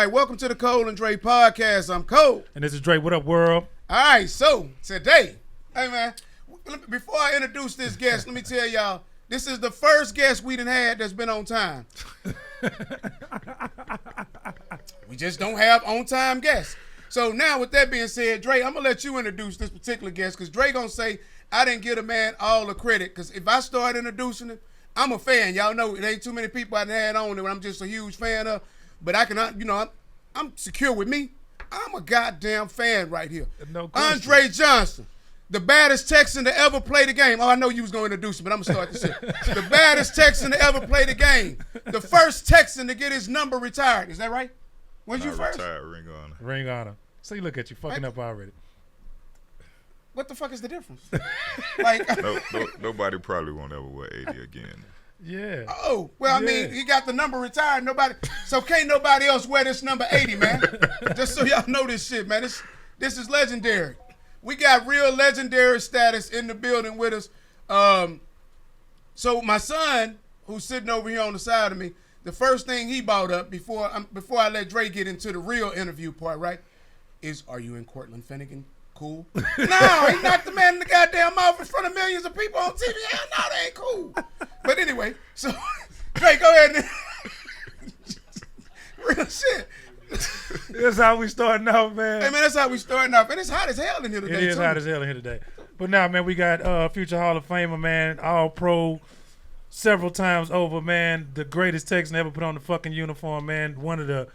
right, welcome to the Cole and Dre podcast. I'm Cole. And this is Dre. What up, world? All right, so today, hey man, before I introduce this guest, let me tell y'all, this is the first guest we done had that's been on time. We just don't have on-time guests. So now with that being said, Dre, I'm going to let you introduce this particular guest because Dre going to say I didn't give a man all the credit because if I start introducing him, I'm a fan. Y'all know it ain't too many people I done had on that I'm just a huge fan of. But I can, I'm secure with me. I'm a goddamn fan right here. No question. Andre Johnson, the baddest Texan to ever play the game. Oh, I know you was going to introduce him, but I'm going to start this shit. The baddest Texan to ever play the game. The first Texan to get his number retired. Is that right? Was you first? Retired, Ring of Honor. Ring of Honor. See, look at you fucking up already. What the fuck is the difference? Nobody probably won't ever wear 80 again. Yeah. Oh, well, I mean, he got the number retired. So can't nobody else wear this number 80, man. Just so y'all know this shit, man. This is legendary. We got real legendary status in the building with us. So my son, who's sitting over here on the side of me, the first thing he brought up before I let Dre get into the real interview part, right, is, are you in Cortland Finnegan? Cool? No, he knocked the man in the goddamn mouth in front of millions of people on TV. Hell no, that ain't cool. But anyway, so Dre, go ahead and real shit. That's how we starting out, man. Hey, man, that's how we starting off. And it's hot as hell in here today, It is too. hot as hell in here today. But now, man, we got future Hall of Famer, man, All-Pro several times over, man. The greatest Texan ever put on the fucking uniform, man. One of the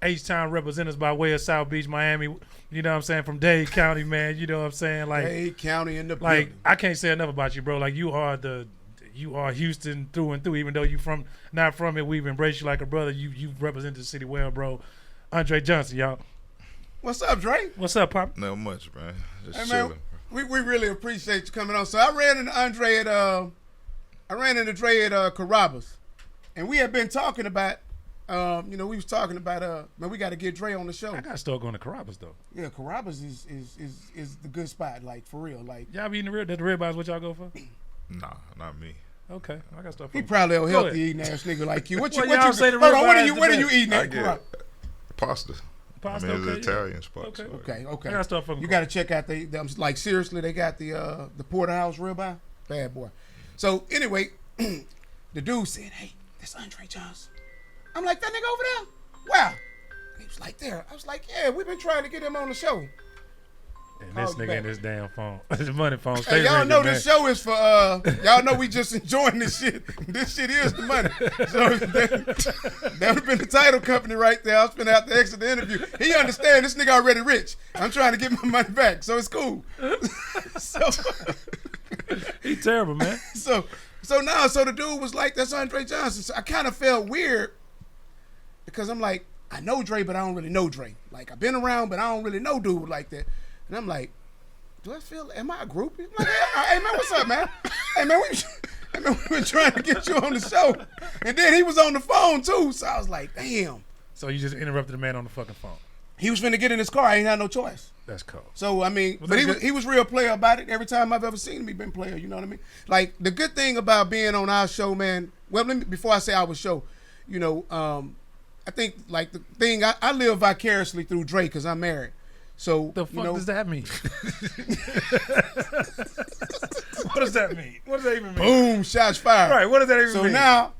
H-Town representatives by way of South Beach, Miami. You know what I'm saying? From Dade County, man. You know what I'm saying? Like Dade County in the like building. I can't say enough about you, bro. Like you are Houston through and through. Even though you not from it, we've embraced you like a brother. You represent the city well, bro. Andre Johnson, y'all. What's up, Dre? What's up, Pop? Not much, man. Just Hey, chilling. man, we really appreciate you coming on. So I ran into Dre at Carrabba's, and we had been talking about, we was talking about, man, we got to get Dre on the show. I gotta start going to Carrabba's though. Yeah, Carrabba's is the good spot, like for real, like. Y'all be eating the ribeyes? What y'all go for? Nah, not me. Okay, I gotta start. He probably a healthy eating ass nigga like you. What Well, you y'all say the hold on, what ribeyes are the you best. eating I at get Carrabba's? pasta. Pasta, I mean, it's okay, an Italian spot. Okay. So. Okay. I gotta start fucking. You got to check out like seriously, they got the porterhouse ribeye. Bad boy. So anyway, the dude said, "Hey, that's Andre Johnson." I'm like, that nigga over there? Wow. And he was like, there. I was like, yeah, we've been trying to get him on the show. And this Call nigga back. in this damn phone, this money phone. Hey, Stay y'all ringing, know man. this show is for y'all know we just enjoying this shit. This shit is the money. So that would have been the title company right there. I was finna have to exit the interview. He understand this nigga already rich. I'm trying to get my money back, so it's cool. so He terrible, man. so the dude was like, that's Andre Johnson. So I kind of felt weird because I'm like, I know Dre, but I don't really know Dre. Like, I've been around, but I don't really know dude like that. And I'm like, am I a groupie? I'm like, hey man, what's up, man? Hey man, we've been trying to get you on the show. And then he was on the phone too. So I was like, damn. So you just interrupted the man on the fucking phone. He was finna get in his car. I ain't had no choice. That's cool. So, I mean, Was but that good? he was real player about it. Every time I've ever seen him, he been player. You know what I mean? Like, the good thing about being on our show, man, well, before I say our show, I think, like, the thing, I live vicariously through Dre because I'm married. So, The fuck does that mean? What does that mean? What does that even mean? boom, shots fired. Right, what does that even So mean? now,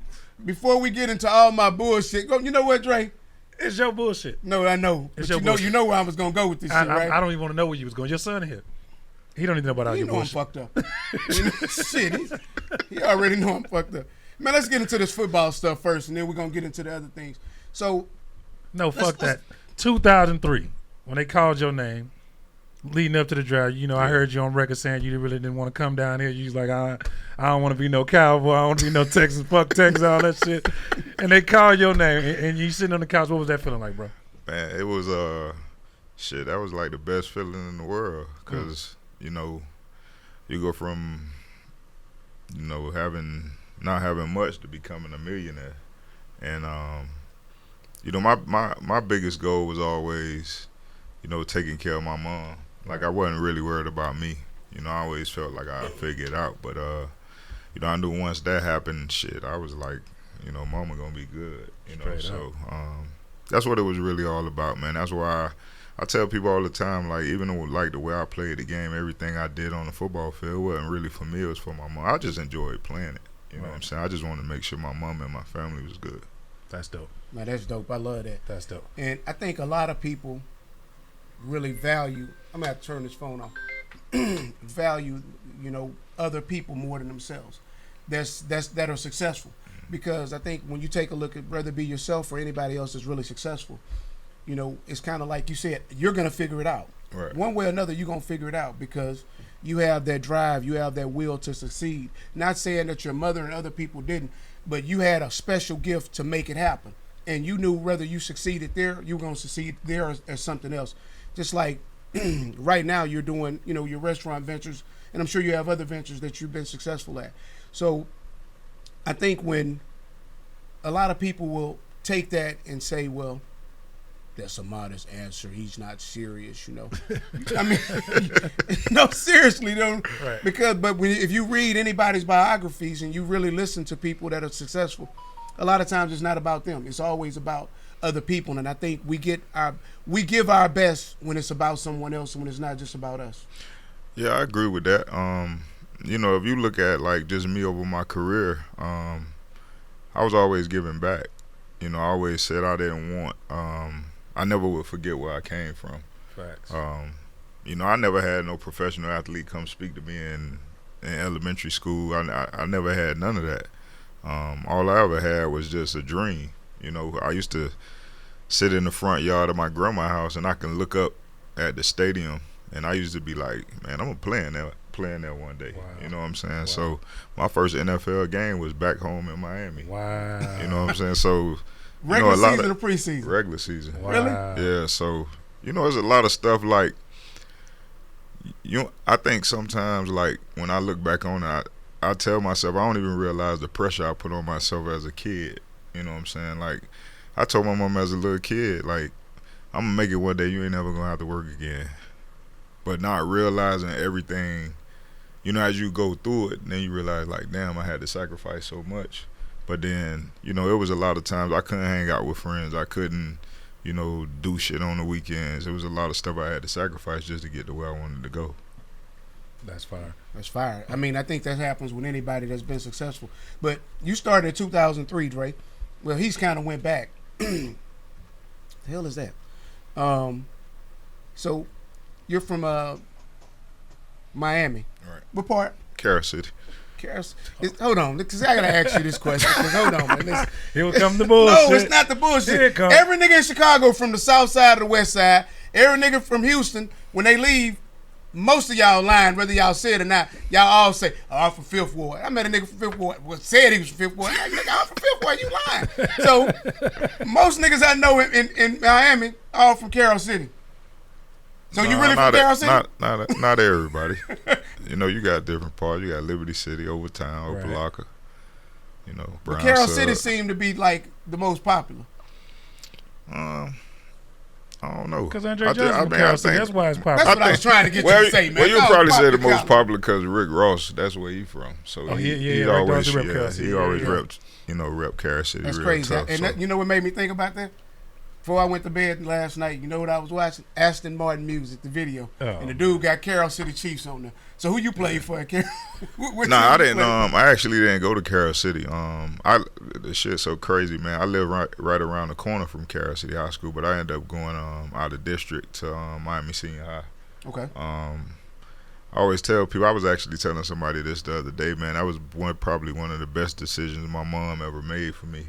before we get into all my bullshit, you know what, Dre? It's your bullshit. No, I know. It's But your you know bullshit. where I was going to go with this shit, right? I don't even want to know where you was going. Your son here. He don't even know about all You your know I'm bullshit. fucked up. Shit, he already know I'm fucked up. Man, let's get into this football stuff first, and then we're going to get into the other things. So, No, fuck that. 2003, when they called your name, leading up to the draft, I heard you on record saying you really didn't want to come down here. You was like, I don't want to be no Cowboy. I don't want to be no Texas. Fuck Texas, all that shit. And they called your name, and you sitting on the couch. What was that feeling like, bro? Man, it was that was like the best feeling in the world because you go from not having much to becoming a millionaire, and my biggest goal was always taking care of my mom. Like I wasn't really worried about me. I always felt like I figured it out, but I knew once that happened, shit, I was like, mama gonna be good. Straight So that's what it was really all about, man. That's why I tell people all the time, like, even though, like, the way I played the game, everything I did on the football field wasn't really for me. It was for my mom. I just enjoyed playing it. You know what I'm saying? I just wanted to make sure my mom and my family was good. That's dope. Man, that's dope. I love that. That's dope. And I think a lot of people really value. I'm gonna have to turn this phone off. Value, other people more than themselves. That are successful. Because I think when you take a look at whether it be yourself or anybody else that's really successful, it's kind of like you said, you're gonna figure it out. Right. One way or another, you're gonna figure it out because you have that drive, you have that will to succeed. Not saying that your mother and other people didn't, but you had a special gift to make it happen. And you knew whether you succeeded there, you were going to succeed there as something else. Just like right now you're doing, your restaurant ventures, and I'm sure you have other ventures that you've been successful at. So I think when a lot of people will take that and say, well, that's a modest answer. He's not serious, I mean, no, seriously, though. Right. But if you read anybody's biographies and you really listen to people that are successful, a lot of times it's not about them. It's always about other people. And I think we give our best when it's about someone else and when it's not just about us. Yeah, I agree with that. If you look at, like, just me over my career, I was always giving back. I always said I didn't want I never would forget where I came from. Facts. I never had no professional athlete come speak to me in elementary school. I never had none of that. All I ever had was just a dream. I used to sit in the front yard of my grandma's house and I can look up at the stadium and I used to be like, man, I'm playing there one day. Wow. You know what I'm saying? Wow. So my first NFL game was back home in Miami. Wow. You know what I'm saying? So regular season or preseason? Regular season. Wow. Really? Yeah, so there's a lot of stuff like I think sometimes, like, when I look back on it, I tell myself I don't even realize the pressure I put on myself as a kid. You know what I'm saying? Like, I told my mom as a little kid, like, I'm gonna make it one day, you ain't never gonna have to work again. But not realizing everything, as you go through it, then you realize, like, damn, I had to sacrifice so much. But then, it was a lot of times I couldn't hang out with friends. I couldn't, do shit on the weekends. It was a lot of stuff I had to sacrifice just to get to where I wanted to go. That's fire. That's fire. I mean, I think that happens with anybody that's been successful. But you started in 2003, Dre. Well, he's kind of went back. The hell is that? So you're from Miami. Right. What part? Carol City. Hold on, because I gotta ask you this question. Hold on, man. Listen. Here come the bullshit. No, it's not the bullshit. Here it come. Every nigga in Chicago from the south side or the west side, every nigga from Houston, when they leave, most of y'all lying, whether y'all say it or not. Y'all all say, "Oh, I'm from Fifth Ward." I met a nigga from Fifth Ward. Said he was from Fifth Ward. I'm like, "I'm from Fifth Ward." You lying? So most niggas I know in Miami all from Carol City. So you really from Carol City? Not everybody. You got different parts. You got Liberty City, Overtown, Right. Opelika. Brown Carol Sub. City seemed to be like the most popular. I don't know. Because Andre Johnson from Carol City. That's why it's popular. That's what I was trying to get you to say, man. Well, you No, probably say the popular. most popular because Rick Ross. That's where he from. So Oh, he Rick Ross always rep Carol City. he always Yeah. repped rep Carol City. That's real crazy. Tough, And so. that, you know what made me think about that? Before I went to bed last night, you know what I was watching? Aston Martin music, the video. Oh. And the dude got Carol City Chiefs on there. So who you played for at Carol? Nah, I didn't. I actually didn't go to Carol City. The shit's so crazy, man. I live right around the corner from Carol City High School, but I ended up going out of district to Miami Senior High. Okay. I always tell people. I was actually telling somebody this the other day, man. That was probably one of the best decisions my mom ever made for me.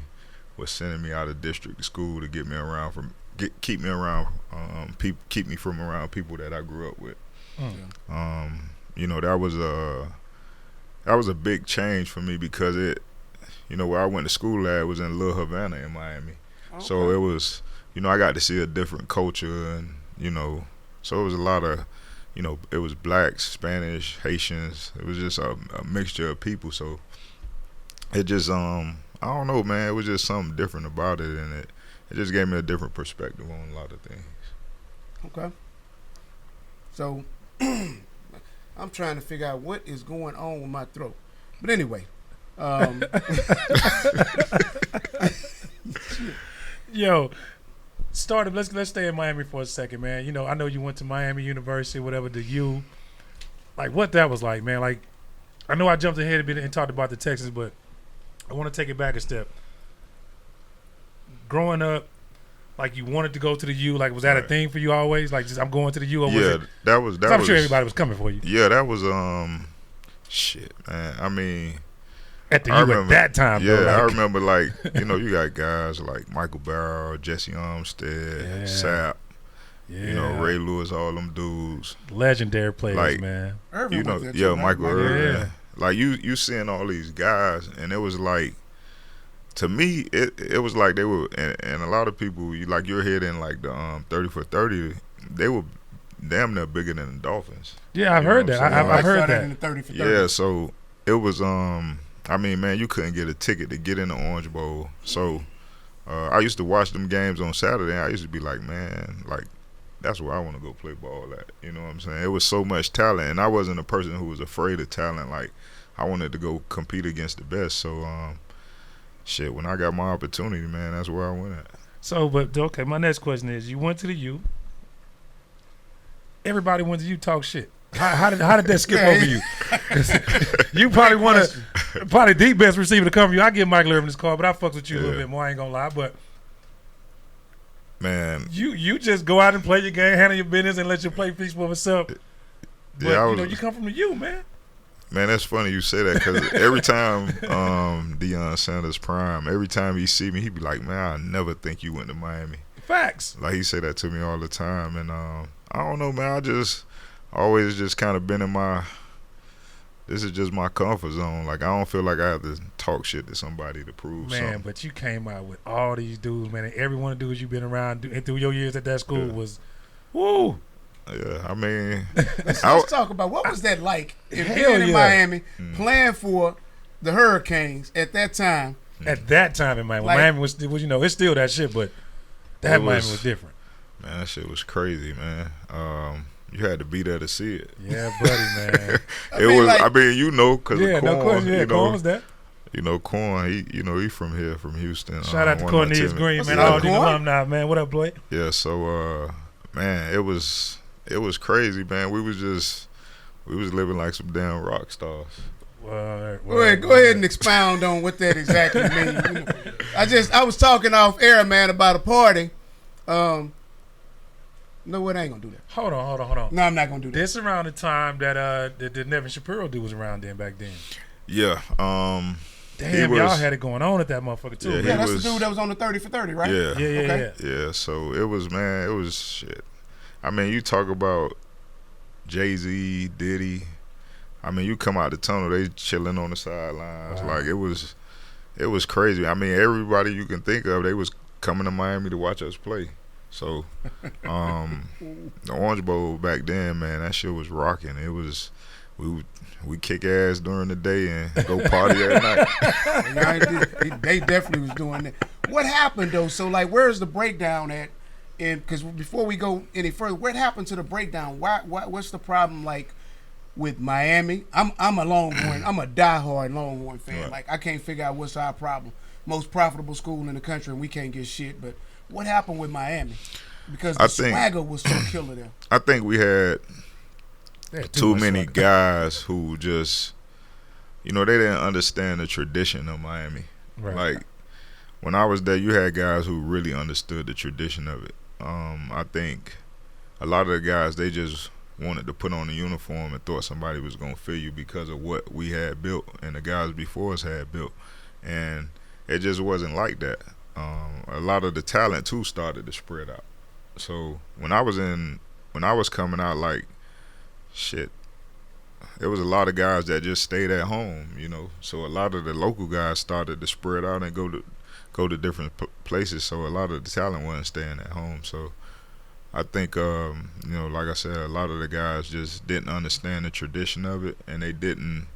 Was sending me out of district school to keep me around keep me from around people that I grew up with. That was a big change for me because it, where I went to school at was in Little Havana in Miami. Okay. So it was, I got to see a different culture and, so it was a lot of, it was blacks, Spanish, Haitians. It was just a mixture of people. So it just, I don't know, man. It was just something different about it, and it just gave me a different perspective on a lot of things. Okay. So I'm trying to figure out what is going on with my throat. But anyway. Yo, started. Let's stay in Miami for a second, man. You know, I know you went to Miami University, whatever. The U, like what that was like, man. Like, I know I jumped ahead a bit and talked about the Texans, but I want to take it back a step. Growing up, like you wanted to go to the U, like was that a thing for you always? Like, just I'm going to the U. Or was it, that was. I'm sure everybody was coming for you. Yeah, that was shit, man. I mean. At the U at that time, yeah, though, like. I remember, like, you know, you got guys like Michael Barrow, Jesse Armstead, Sapp, you know, Ray Lewis, all them dudes. Legendary players, like, man. Irvin you know, was there too, Michael Irvin. Yeah. Like, you seeing all these guys, and it was like, to me, it was like they were, and a lot of people, you're hitting like the 30 for 30, they were damn near bigger than the Dolphins. Yeah, I've heard that. I've heard that. In the 30 for 30. Yeah, so it was, I mean, man, you couldn't get a ticket to get in the Orange Bowl. So I used to watch them games on Saturday, and I used to be like, man, like, that's where I want to go play ball at. You know what I'm saying? It was so much talent, and I wasn't a person who was afraid of talent. Like, I wanted to go compete against the best. So, shit, when I got my opportunity, man, that's where I went at. So, but, okay, my next question is, you went to the U. Everybody went to U talk shit. How did that skip over you? 'Cause you probably probably the best receiver to come from you. I give Michael Irvin this call, but I fucks with you a little bit more. I ain't gonna lie, but man, you just go out and play your game, handle your business, and let your play speak for itself. But yeah, you know, you come from the U, man. Man, that's funny you say that because every time Deion Sanders prime, every time he see me, he be like, man, I never think you went to Miami. Facts. Like, he say that to me all the time, and I don't know, man. I just always just kind of been in this is just my comfort zone. Like, I don't feel like I have to talk shit to somebody to prove something. Man, but you came out with all these dudes, man, and every one of the dudes you've been around and through your years at that school was, woo. Yeah, I mean, let's talk about what was that like in Miami playing for the Hurricanes at that time. At that time in Miami, Miami was you know, it's still that shit, but Miami was different. Man, that shit was crazy, man. You had to be there to see it. Yeah, buddy, man. I mean, you know, because of Corn. No question. Yeah, Corn was that. You know, Corn, he from here, from Houston. Shout out to Cornelius Green, man. All these alumni, man. What up, boy? Yeah, so, man, it was crazy, man. We was living like some damn rock stars. Go ahead and expound on what that exactly means. You know, I was talking off air, man, about a party. No, I ain't gonna do that. Hold on. No, I'm not gonna do that. This around the time that the Nevin Shapiro dude was around then back then. Yeah. Damn, y'all had it going on at that motherfucker too. Yeah, that's the dude that was on the 30 for 30, right? Yeah. Yeah. Yeah, so it was shit. I mean, you talk about Jay-Z, Diddy. I mean, you come out the tunnel, they chilling on the sidelines. Wow. Like, it was crazy. I mean, everybody you can think of, they was coming to Miami to watch us play. So, the Orange Bowl back then, man, that shit was rocking. It was, we kick ass during the day and go party at night. They definitely was doing that. What happened though? So, like, where's the breakdown at? And because before we go any further, what happened to the breakdown? What's the problem like with Miami? I'm a Longhorn. I'm a diehard Longhorn fan. Right. Like, I can't figure out what's our problem. Most profitable school in the country, and we can't get shit. But what happened with Miami? Because the swagger was so killer there. I think we had too many guys who just, you know, they didn't understand the tradition of Miami. Right. Like, when I was there, you had guys who really understood the tradition of it. I think a lot of the guys, they just wanted to put on a uniform and thought somebody was going to fill you because of what we had built and the guys before us had built. And it just wasn't like that. A lot of the talent, too, started to spread out. So when I was coming out, like, shit, there was a lot of guys that just stayed at home, you know. So a lot of the local guys started to spread out and go to different places. So a lot of the talent wasn't staying at home. So I think, you know, like I said, a lot of the guys just didn't understand the tradition of it, and they didn't,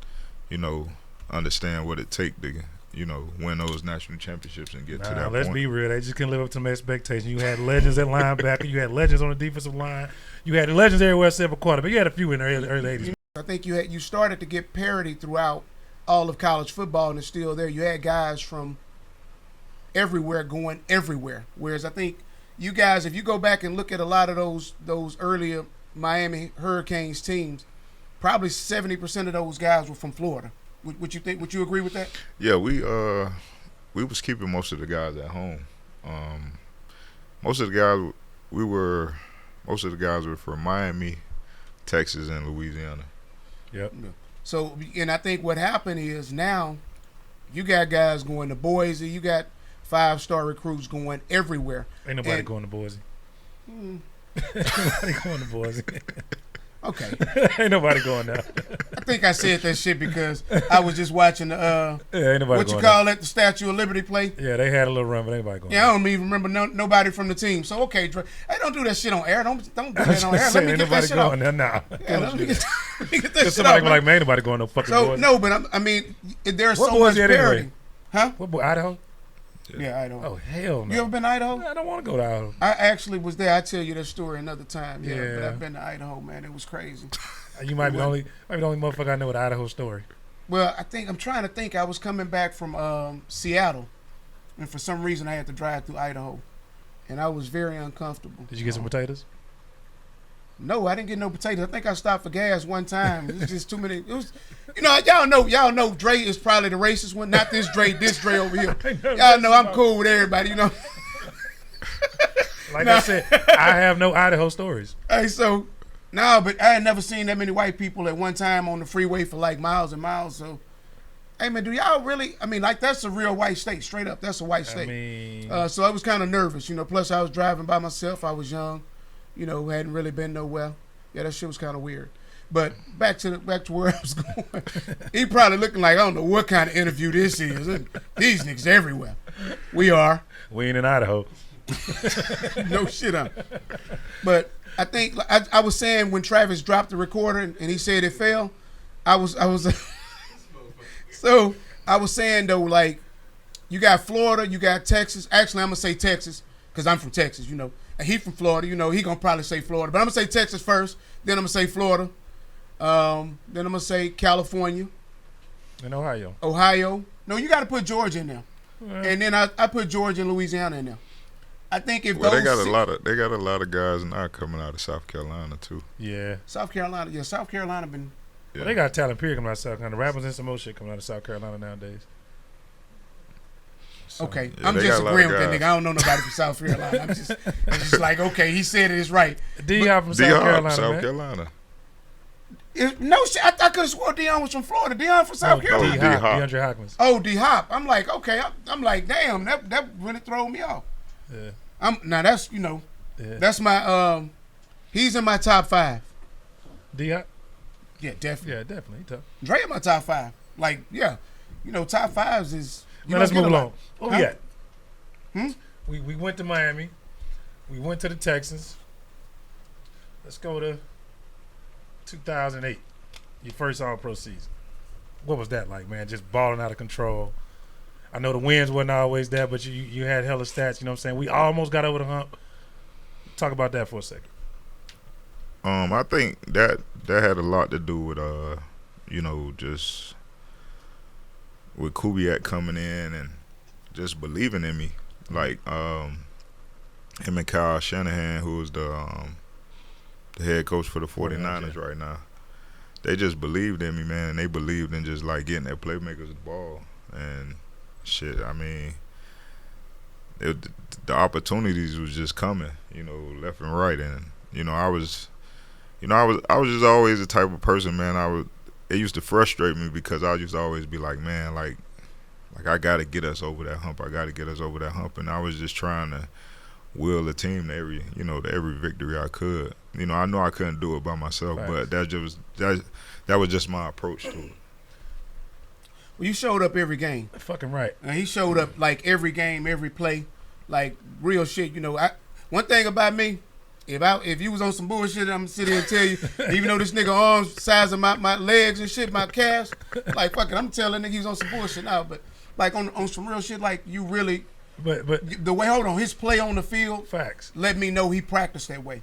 you know, understand what it take to, you know, win those national championships and get to that let's point. be real. They just couldn't live up to my expectations. You had legends at linebacker. You had legends on the defensive line. You had legends everywhere except for quarterback. You had a few in the early 80s. I think you started to get parity throughout all of college football, and it's still there. You had guys from everywhere going everywhere. Whereas I think you guys, if you go back and look at a lot of those earlier Miami Hurricanes teams, probably 70% of those guys were from Florida. Would you think? Would you agree with that? Yeah, we was keeping most of the guys at home. Most of the guys were from Miami, Texas, and Louisiana. Yep. So, and I think what happened is now you got guys going to Boise. You got 5-star recruits going everywhere. Ain't nobody going to Boise. Ain't nobody going to Boise. Okay. Ain't nobody going now. I think I said that shit because I was just watching the Yeah, ain't nobody what you going call it, the Statue of Liberty play. Yeah, they had a little run, but ain't nobody going. Yeah, I don't even remember nobody from the team. So okay, Dre, hey, don't do that shit on air. Don't do I that on air. Let me ain't get that nobody shit going off. there now. Yeah, let me get that Cause shit somebody off. be like, man, ain't nobody going no fucking So Boise. no, but I mean, there's What so much Boise at anyway? parity. Huh? What boy, Idaho? Yeah, Idaho. Oh hell no. You ever been to Idaho? I don't want to go to Idaho. I actually was there. I'll tell you that story another time. Yeah, but Yeah. I've been to Idaho, man. It was crazy. You might be the only motherfucker I know with the Idaho story. Well, I'm trying to think. I was coming back from Seattle, and for some reason I had to drive through Idaho, and I was very uncomfortable. Did you get some potatoes? No, I didn't get no potatoes. I think I stopped for gas one time. It was just too many. It was, y'all know Dre is probably the racist one, not this Dre over here. Y'all know I'm cool with everybody, you know. Like I said, I have no Idaho stories. Hey, so no, but I had never seen that many white people at one time on the freeway for like miles and miles. So, hey man, do y'all really? I mean, like that's a real white state, straight up. That's a white state. So I was kind of nervous, you know. Plus, I was driving by myself. I was young, you know, hadn't really been nowhere. Yeah, that shit was kind of weird. But back to where I was going. He probably looking like I don't know what kind of interview this is. These niggas everywhere. We are. We ain't in Idaho. No shit on. But I think I was saying when Travis dropped the recorder and he said it fell, I was so I was saying though, like, you got Florida, you got Texas. Actually, I'm gonna say Texas because I'm from Texas, you know. And he from Florida, you know. He gonna probably say Florida, but I'm gonna say Texas first. Then I'm gonna say Florida. Then I'm gonna say California. In Ohio. Ohio. No, you got to put Georgia in there. And then I put Georgia and Louisiana in there. I think if Well, those they got a lot of guys now coming out of South Carolina too. Yeah. South Carolina been. Yeah. Well, they got talent period coming out of South Carolina. The rappers and some more shit coming out of South Carolina nowadays. So, Okay, Yeah, I'm they just got a lot agreeing of with that guys. nigga. I don't know nobody from South Carolina. I'm just like, okay, he said it is right. Dion from South Dion, Carolina, South man. Carolina. No shit. I could have swore Dion was from Florida. Dion from South Carolina. D-Hop. DeAndre Hopkins. Oh, D-Hop. I'm like, okay. I'm like, damn. That really throw me off. Yeah. Now that's Yeah. that's my he's in my top 5. D-Hop? Yeah, definitely. Yeah, definitely. He tough. Dre in my top 5. Like, yeah, you know, top 5s is. Now let's move along. What we Huh? got? Hmm? We went to Miami. We went to the Texans. Let's go to 2008. Your first All-Pro season. What was that like, man? Just balling out of control. I know the wins wasn't always there, but you had hella stats. You know what I'm saying? We almost got over the hump. Talk about that for a second. I think that had a lot to do with you know, just with Kubiak coming in and just believing in me. Like him and Kyle Shanahan, who is the head coach for the 49ers right now. They just believed in me, man, and they believed in just like getting their playmakers the ball and shit. I mean, the opportunities was just coming, you know, left and right, and you know, I was just always the type of person, man. It used to frustrate me because I used to always be like, man, like I got to get us over that hump. I got to get us over that hump, and I was just trying to will the team to every victory I could. You know, I know I couldn't do it by myself, Right. but that was just my approach to it. Well, you showed up every game. Fucking right. And he showed up like every game, every play, like real shit. You know, one thing about me, if you was on some bullshit, I'm gonna sit here and tell you, even though this nigga arms size of my legs and shit, my calves, like fuck it, I'm telling nigga he was on some bullshit now. But like on some real shit, like you really, But the way, hold on, his play on the field facts. let me know he practiced that way.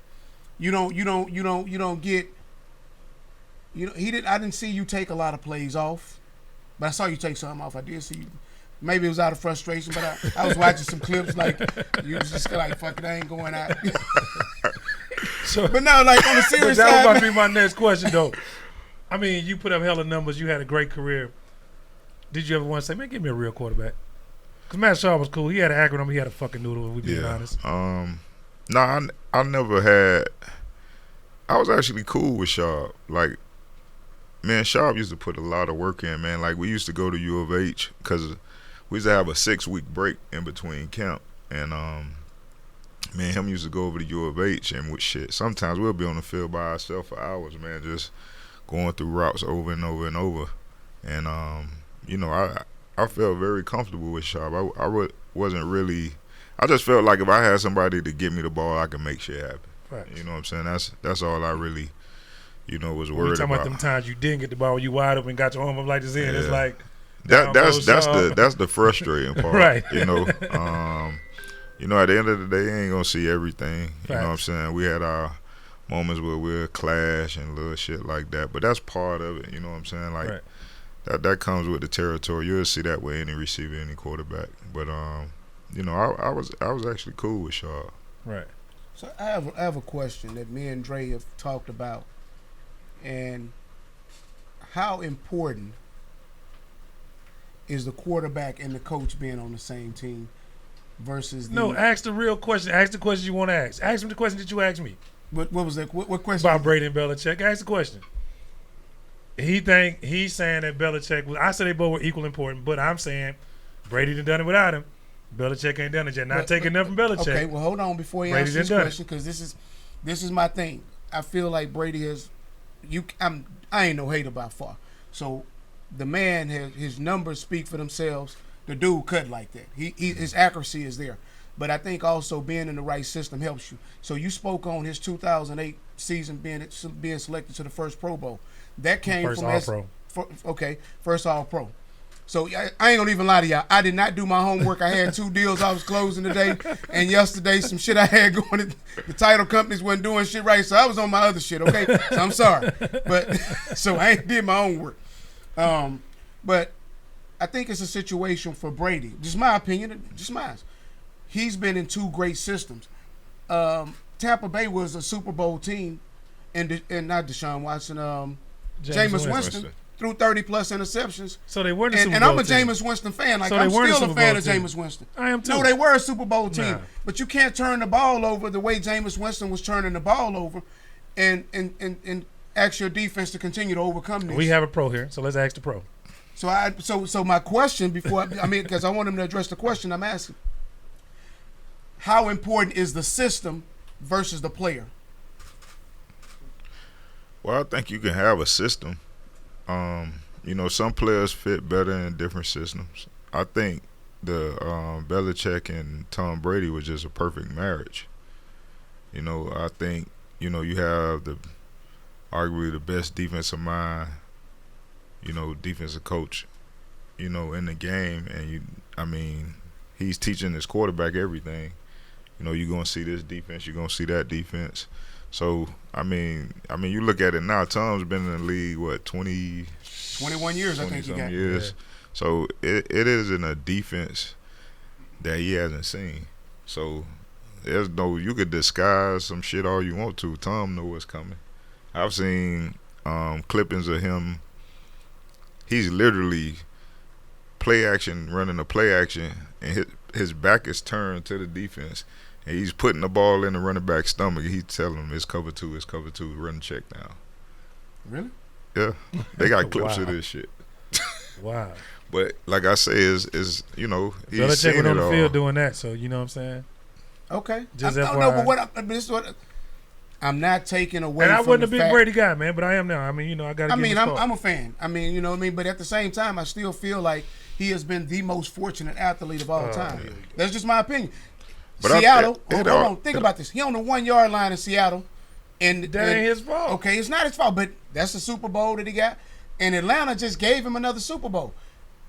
You don't get. You know, I didn't see you take a lot of plays off, but I saw you take some off. I did see you Maybe it was out of frustration, but I was watching some clips like you was just like, fuck it, I ain't going out. So, but no, like on the serious that was side, about to be my next question, though. I mean, you put up hella numbers. You had a great career. Did you ever want to say, man, give me a real quarterback? Because Matt Shaw was cool. He had an acronym. He had a fucking noodle, if we being honest. No, I never had. I was actually cool with Sharp. Like, man, Sharp used to put a lot of work in, man. Like, we used to go to U of H because we used to have a 6-week break in between camp. And, man, him used to go over to U of H and with shit. Sometimes we'll be on the field by ourselves for hours, man, just going through routes over and over and over. And, you know, I felt very comfortable with Sharp. Wasn't really – I just felt like if I had somebody to get me the ball, I could make shit happen. Right. You know what I'm saying? That's all I really, was worried We talking about about. them times you didn't get the ball when you wide open and got your arm up like this in. It's Yeah. like That's the frustrating part. Right. You know, at the end of the day, you ain't gonna see everything. You know what I'm saying? We had our moments where we'll clash and little shit like that, but that's part of it. You know what I'm saying? Like that comes with the territory. You'll see that with any receiver, any quarterback. But I was actually cool with Shaw. Right. So I have a question that me and Dre have talked about, and how important is the quarterback and the coach being on the same team versus the... No, ask the real question. Ask the question you want to ask. Ask him the question that you asked me. What was that? What question? About Brady and Belichick. Ask the question. He's saying that Belichick was... I said they both were equal important, but I'm saying Brady done done it without him. Belichick ain't done it yet. Not taking nothing from Belichick. Okay, well, hold on before you answer this question, because this is my thing. I feel like Brady has... I ain't no hater by far. So the man his numbers speak for themselves. The dude cut like that. His accuracy is there. But I think also being in the right system helps you. So you spoke on his 2008 season being selected to the first Pro Bowl. That came first from All-Pro. First All-Pro. So I ain't gonna even lie to y'all. I did not do my homework. I had 2 deals I was closing today, and yesterday some shit I had going. The title companies wasn't doing shit right, so I was on my other shit. Okay, so I'm sorry, but so I ain't did my homework. But I think it's a situation for Brady. Just my opinion, just mine. He's been in 2 great systems. Tampa Bay was a Super Bowl team, and not Deshaun Watson. Jameis Winston threw 30-plus interceptions. So they weren't a Super Bowl and I'm a team. Jameis Winston fan. Like, So I'm they weren't a still a Super fan Bowl of team. Jameis Winston. I am too. No, they were a Super Bowl team. Nah. But you can't turn the ball over the way Jameis Winston was turning the ball over and ask your defense to continue to overcome this. We have a pro here, so let's ask the pro. So my question before because I want him to address the question I'm asking. How important is the system versus the player? Well, I think you can have a system. Some players fit better in different systems. I think the Belichick and Tom Brady was just a perfect marriage. I think, you have arguably the best defensive mind, defensive coach, in the game. And, he's teaching his quarterback everything. You're going to see this defense, you're going to see that defense. So, you look at it now, Tom's been in the league, 21 years, I think he got. Years. Yeah. So, it is in a defense that he hasn't seen. So, you could disguise some shit all you want to. Tom know what's coming. I've seen clippings of him. He's literally running a play action, and his back is turned to the defense. And he's putting the ball in the running back's stomach. He's telling him, it's cover 2, run the check down. Really? Yeah. They got clips Wow. of this shit. Wow. But like I say, he's Belichick seen went on it the all. field doing that, so you know what I'm saying? Okay. Just No, FYI. but this is what I'm not taking away And I from wasn't a the big fact. Brady guy, man, but I am now. I got to give him his fault. I'm a fan. You know what I mean? But at the same time, I still feel like he has been the most fortunate athlete of all time. yeah. That's just my opinion. But Seattle, hold on, think about this. He on the 1 yard line in Seattle. And That ain't his fault. Okay, it's not his fault, but that's the Super Bowl that he got. And Atlanta just gave him another Super Bowl.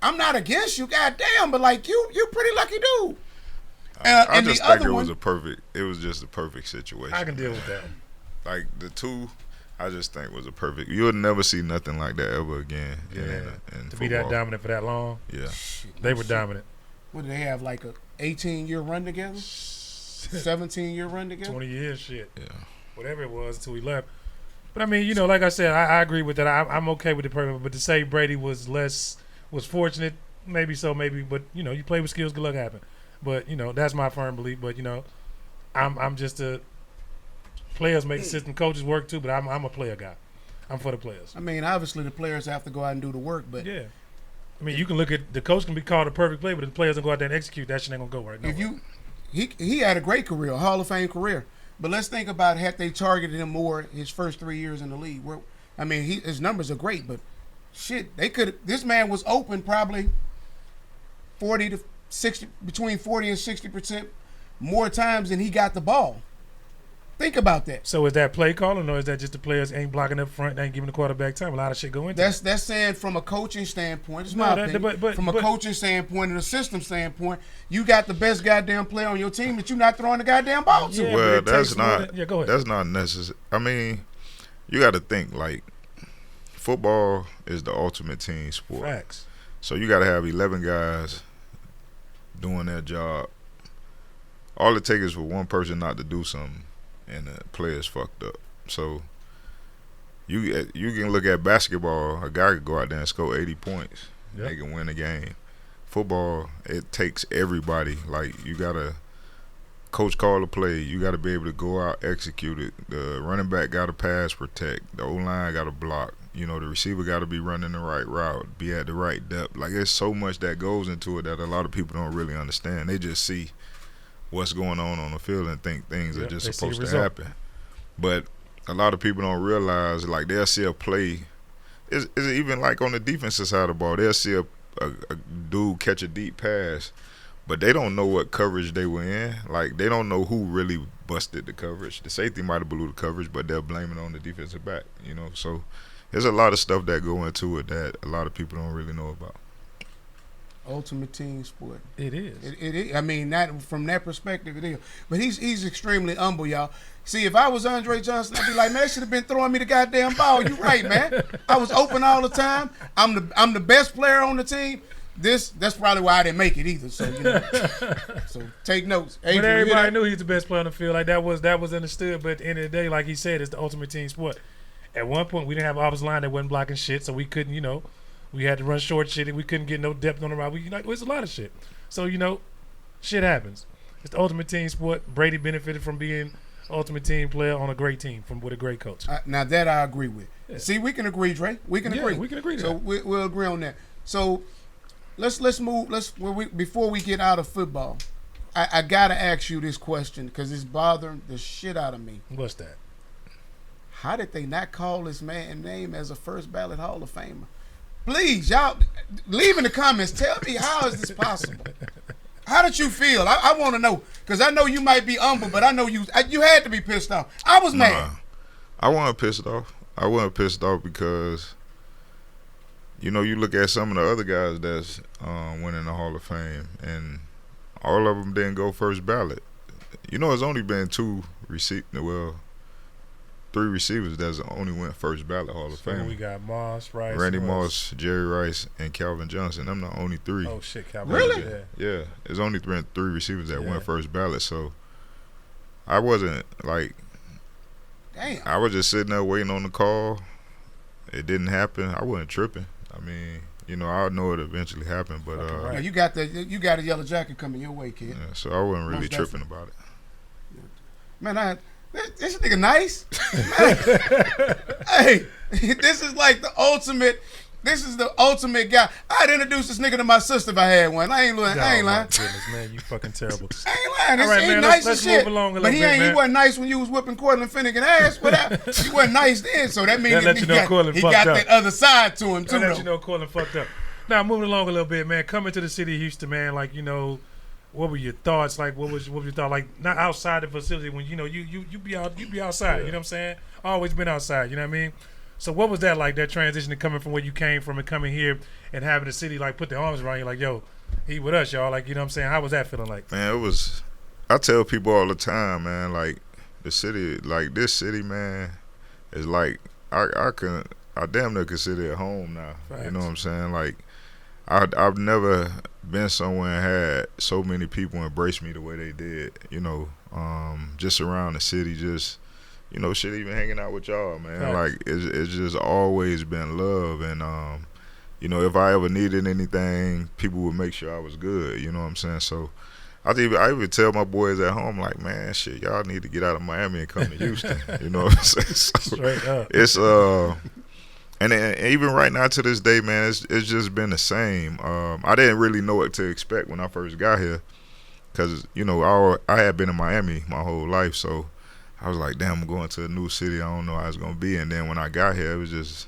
I'm not against you, goddamn, but like you're pretty lucky dude. I And just the think other it was just a perfect situation. I can deal with that. Like the 2, I just think was a perfect. You'll never see nothing like that ever again. Yeah. In To be that football. dominant for that long. Yeah. Shit, They no were shit. dominant. What did they have, like a 18-year run together? 17-year run together? 20 years, shit. Yeah. Whatever it was until we left. But I mean, you know, like I said, I agree with that. I'm okay with the perfect. But to say Brady was fortunate, maybe so, maybe. But you know, you play with skills, good luck happen. But you know, that's my firm belief. But you know, I'm just a players make the system, coaches work too. But I'm a player guy. I'm for the players. I mean, obviously the players have to go out and do the work, but Yeah. I mean, you can look at the coach can be called a perfect play, but if the players don't go out there and execute, that shit ain't gonna go right. if nowhere. he had a great career, a Hall of Fame career. But let's think about had they targeted him more his first 3 years in the league. I mean, his numbers are great, but shit, they could. This man was open probably 40 to 60, between 40 and 60% more times than he got the ball. Think about that. So is that play calling, or is that just the players ain't blocking up front, ain't giving the quarterback time? A lot of shit go into it. That's saying from a coaching standpoint. It's No, my that- opinion. but- from a coaching standpoint and a system standpoint, you got the best goddamn player on your team that you're not throwing the goddamn ball to. Yeah, but Well, it that's takes more not than- yeah, go ahead. that's not necessary. I mean, you got to think like football is the ultimate team sport. Facts. So you got to have 11 guys doing their job. All it takes is for one person not to do something, and the player's fucked up. So you can look at basketball. A guy could go out there and score 80 points. Yep. They can win the game. Football, it takes everybody. Like you gotta coach call a play. You gotta be able to go out, execute it. The running back gotta pass protect. The O-line gotta block. You know, the receiver gotta be running the right route, be at the right depth. Like there's so much that goes into it that a lot of people don't really understand. They just see what's going on the field and think things are Yep, just they see supposed the to result. happen. But a lot of people don't realize, like they'll see a play. Is even like on the defensive side of the ball, they'll see a dude catch a deep pass, but they don't know what coverage they were in. Like they don't know who really busted the coverage. The safety might have blew the coverage, but they'll blame it on the defensive back. You know, so there's a lot of stuff that go into it that a lot of people don't really know about. Ultimate team sport. It is. It is. I mean, that from that perspective, it is. But he's extremely humble, y'all. See, if I was Andre Johnson, I'd be like, man, they should have been throwing me the goddamn ball. You right, man. I was open all the time. I'm the best player on the team. That's probably why I didn't make it either. So you know, so take notes. Adrian, But you hear everybody that? knew he was the best player on the field. Like that was understood. But at the end of the day, like he said, it's the ultimate team sport. At one point, we didn't have an offensive line that wasn't blocking shit, so we couldn't, you know, we had to run short shit, and we couldn't get no depth on the route. It's a lot of shit. So you know, shit happens. It's the ultimate team sport. Brady benefited from being ultimate team player on a great team with a great coach. Now that I agree with. Yeah. See, we can agree, Dre. We can Yeah, agree. we can agree to So that. we'll agree on that. So let's move. Before we get out of football, I gotta ask you this question because it's bothering the shit out of me. What's that? How did they not call this man's name as a first ballot Hall of Famer? Please, y'all, leave in the comments. Tell me how is this possible? How did you feel? I want to know because I know you might be humble, but I know you had to be pissed off. I was mad. Nah, I wasn't pissed off. I wasn't pissed off because, you know, you look at some of the other guys that's winning the Hall of Fame, and all of them didn't go first ballot. You know, it's only been three receivers that's only went first ballot Hall of So Fame. we got Moss, Rice, Randy who else? Moss, Jerry Rice, and Calvin Johnson. Them the only three. Oh shit, Calvin. Really? Yeah. Yeah, there's only three receivers that Yeah. went first ballot. So I wasn't like, Damn. I was just sitting there waiting on the call. It didn't happen. I wasn't tripping. I mean, you know, I know it eventually happened, but Fucking right. Yeah, you got a yellow jacket coming your way, kid. yeah, so I wasn't really Most tripping about it. Man, this nigga nice. Man, hey, this is like the ultimate. This is the ultimate guy. I'd introduce this nigga to my sister if I had one. I ain't lying. Oh, I ain't my lying. goodness, man, you fucking terrible. I ain't lying. This All right, ain't man, nice let's as shit. move along a But he little bit, ain't. man. He wasn't nice when you was whipping Cortland Finnegan ass. But he wasn't nice then. So that means That let you know Cortland he fucked got up. that other side to him too. I let though. you know Cortland fucked up. Now moving along a little bit, man. Coming to the city of Houston, man. Like you know, what were your thoughts? Like what was your thought? Like not outside the facility when you know you be outside. You know what I'm saying? Always been outside. You know what I mean? So what was that like? That transition to coming from where you came from and coming here and having the city like put their arms around you, like yo, he with us, y'all. Like you know what I'm saying? How was that feeling like? Man, it was. I tell people all the time, man. Like the city, like this city, man, is like I damn near consider it home now. You know what I'm saying? Like I've never been somewhere and had so many people embrace me the way they did. Just around the city, just shit, even hanging out with y'all, man. Right. Like it's just always been love, and if I ever needed anything, people would make sure I was good. You know what I'm saying? So I even tell my boys at home, like, man, shit, y'all need to get out of Miami and come to Houston. You know what I'm saying? So Straight up. it's and even right now to this day, man, it's just been the same. I didn't really know what to expect when I first got here, because I had been in Miami my whole life, so I was like, damn, I'm going to a new city. I don't know how it's gonna be. And then when I got here, it was just,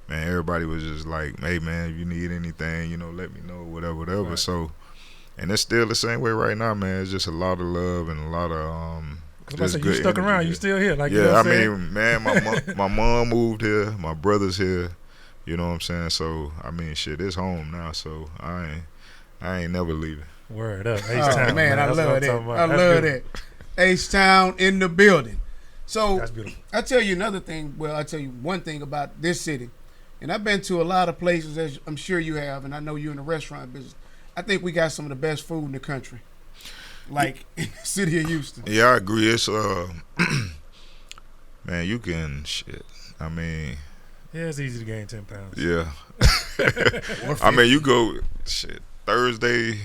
man, everybody was just like, hey, man, if you need anything, let me know, whatever. Right. So, and it's still the same way right now, man. It's just a lot of love and a lot of Because just you good stuck energy around, here. you still here. Like, Yeah, you know what I I'm saying? mean, man, my mom moved here, my brother's here. You know what I'm saying? So I mean, shit, it's home now. So I ain't never leaving. Word up. Oh H-Town, man, I That's what love I'm that. talking about. I That's love beautiful. that. H-Town in the building. So That's beautiful. I tell you another thing. Well, I tell you one thing about this city, and I've been to a lot of places, as I'm sure you have, and I know you're in the restaurant business. I think we got some of the best food in the country, like in the city of Houston. Yeah, I agree. It's man, you can shit. I mean, Yeah, it's easy to gain 10 pounds. yeah. I mean, you go shit Thursday,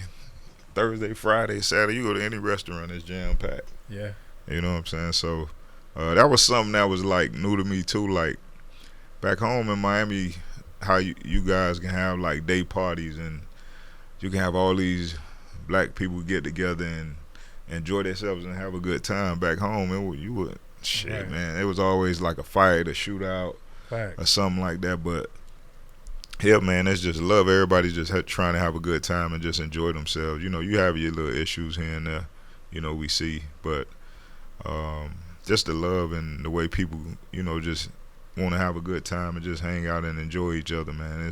Friday, Saturday. You go to any restaurant, it's jam packed. Yeah. You know what I'm saying? So that was something that was like new to me too. Like back home in Miami, how you guys can have like day parties and you can have all these black people get together and enjoy themselves and have a good time. Back home, you would shit, Right. man. It was always like a fight, a shootout, Fact. or something like that. But yeah, man, it's just love. Everybody just trying to have a good time and just enjoy themselves. You have your little issues here and there. We see, but just the love and the way people, just want to have a good time and just hang out and enjoy each other, man.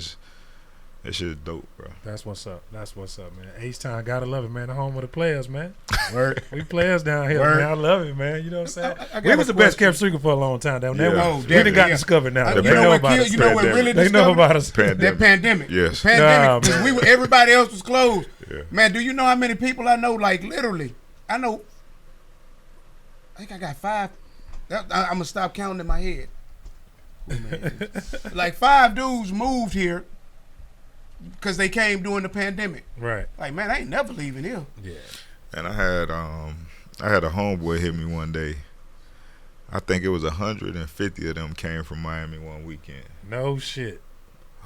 That shit's dope, bro. That's what's up. That's what's up, man. H-Town, gotta love it, man. The home of the players, man. Word. We players down here, Word. man. I love it, man. You know what I'm saying? I got We a was the best question. kept secret for a long time. Though. Yeah. Oh, We done definitely, got yeah. discovered now. You They know know what about killed? us. You know what really They know discovered? about us. That pandemic. Yes. Pandemic. Nah, Because everybody else was closed. Yeah. Man, do you know how many people I know? Like literally, I think I got 5. I'm gonna stop counting in my head. Oh, man. Like 5 dudes moved here because they came during the pandemic. Right. Like, man, I ain't never leaving here. Yeah. And I had a homeboy hit me one day. I think it was 150 of them came from Miami one weekend. No shit.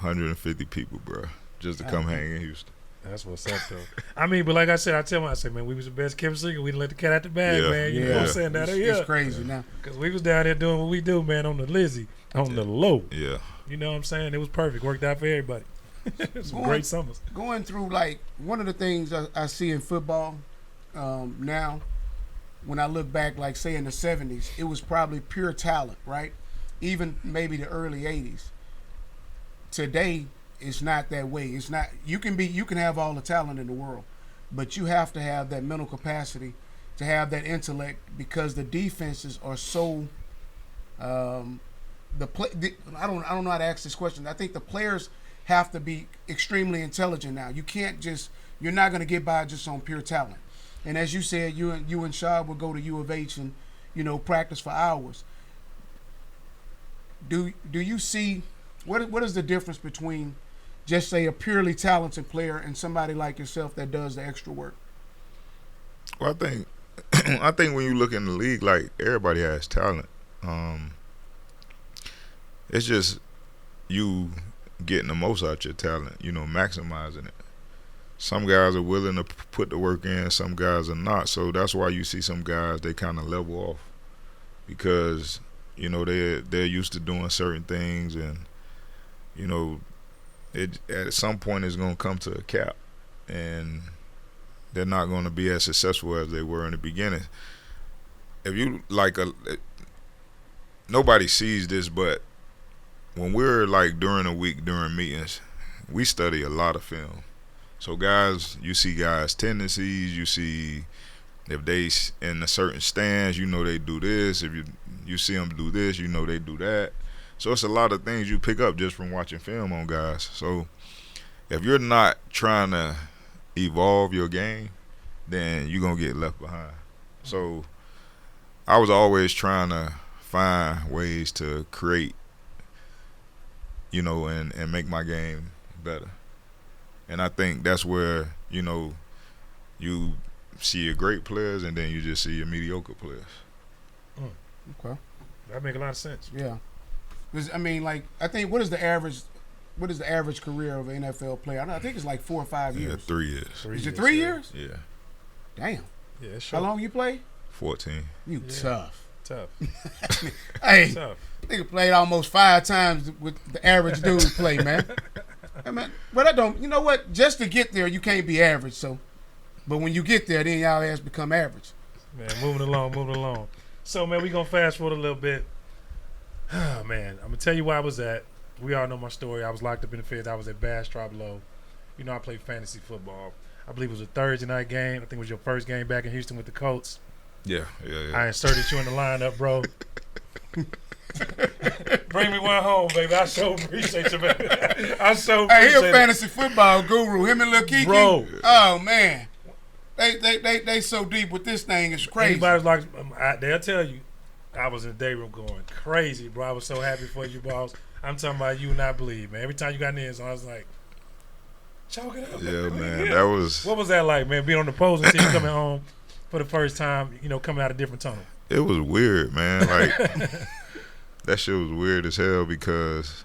150 people, bro, just to come hang in Houston. That's what's up, though. I mean, but like I said, man, we was the best kept secret. We didn't let the cat out the bag, Yeah. man. You know what I'm saying? Now they It's here. crazy now. Because we was down there doing what we do, man, on the Lizzie, on the low. Yeah. You know what I'm saying? It was perfect. Worked out for everybody. Some Going- great summers. Going through like one of the things I see in football now, when I look back, like say in the 70s, it was probably pure talent, right? Even maybe the early 80s. Today, it's not that way. It's not. You can have all the talent in the world, but you have to have that mental capacity to have that intellect, because the defenses are so. I don't know how to ask this question. I think the players have to be extremely intelligent now. You're not going to get by just on pure talent. And as you said, you and Shaw will go to U of H and practice for hours. Do you see what is the difference between just say a purely talented player and somebody like yourself that does the extra work? Well, I think when you look in the league, like everybody has talent. It's just you getting the most out your talent, maximizing it. Some guys are willing to put the work in, some guys are not. So that's why you see some guys, they kind of level off because, they're used to doing certain things, and, it at some point it's going to come to a cap, and they're not going to be as successful as they were in the beginning. If you nobody sees this, but when we're like during a week, during meetings, we study a lot of film. So guys, you see guys' tendencies, you see if they in a certain stance, they do this. If you see them do this, they do that. So it's a lot of things you pick up just from watching film on guys. So if you're not trying to evolve your game, then you're gonna get left behind. So I was always trying to find ways to create, and make my game better. And I think that's where, you see your great players and then you just see your mediocre players. Okay. That make a lot of sense. Yeah. 'Cause, I mean, like, I think what is the average career of an NFL player? I think it's like 4 or 5 years. Yeah, 3 years. Is it 3 years? Yeah, Damn. Yeah, it's How long you play? 14. You Yeah. tough. Tough. Hey, Tough. nigga played almost 5 times with the average dude play, man. I mean, but I don't. You know what? Just to get there, you can't be average. So, but when you get there, then y'all ass become average. Man, moving along. So, man, we going to fast forward a little bit. Oh, man, I'm going to tell you where I was at. We all know my story. I was locked up in the feds. I was at Bastrop Low. I played fantasy football. I believe it was a Thursday night game. I think it was your first game back in Houston with the Colts. Yeah. I inserted you in the lineup, bro. Bring me one home, baby. I so appreciate you, man. Hey, he a fantasy football guru. Him and Lil Kiki. Bro. Oh man, they so deep with this thing. It's crazy. Anybody's like, they'll tell you, I was in the day room going crazy, bro. I was so happy for you, boss. I'm talking about you not believe, man. Every time you got in the end zone, I was like, choke it up. Yeah, man. That was. What was that like, man? Being on the opposing team, coming home for the first time, coming out a different tunnel. It was weird, man. Like that shit was weird as hell because,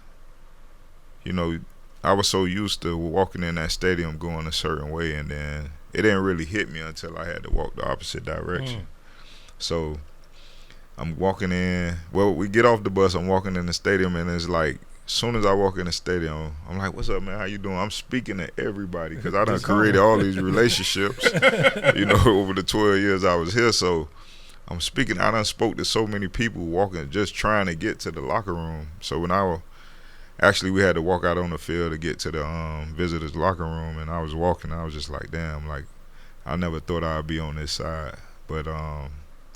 I was so used to walking in that stadium going a certain way, and then it didn't really hit me until I had to walk the opposite direction. So I'm walking in. Well, we get off the bus. I'm walking in the stadium, and it's like, as soon as I walk in the stadium, I'm like, "What's up, man? How you doing?" I'm speaking to everybody because I done created all these relationships, over the 12 years I was here. So I'm speaking. I done spoke to so many people walking, just trying to get to the locker room. So when we had to walk out on the field to get to the visitors' locker room, and I was walking. I was just like, "Damn!" Like I never thought I'd be on this side. But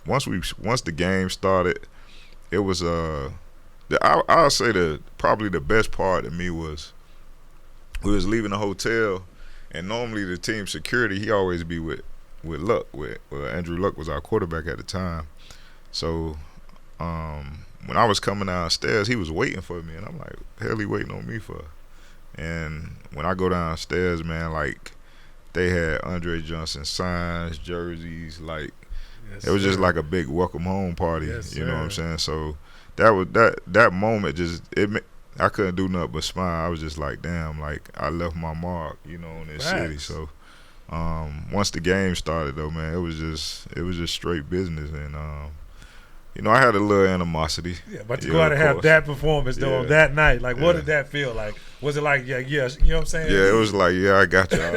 once the game started, it was I'll say probably the best part of me was we was leaving the hotel, and normally the team security, he always be with Luck. Andrew Luck was our quarterback at the time. So when I was coming downstairs, he was waiting for me, and I'm like, hell he waiting on me for? And when I go downstairs, man, like they had Andre Johnson signs, jerseys, like it was just like a big welcome home party. Yes, you know what I'm saying? So that moment I couldn't do nothing but smile. I was just like, damn, like I left my mark, on this city. So once the game started though, man, it was just straight business, and I had a little animosity. Yeah, but to go out and have that performance though on that night, like what did that feel like? Was it like, yeah, you know what I'm saying? Yeah, it was like, yeah, I got y'all.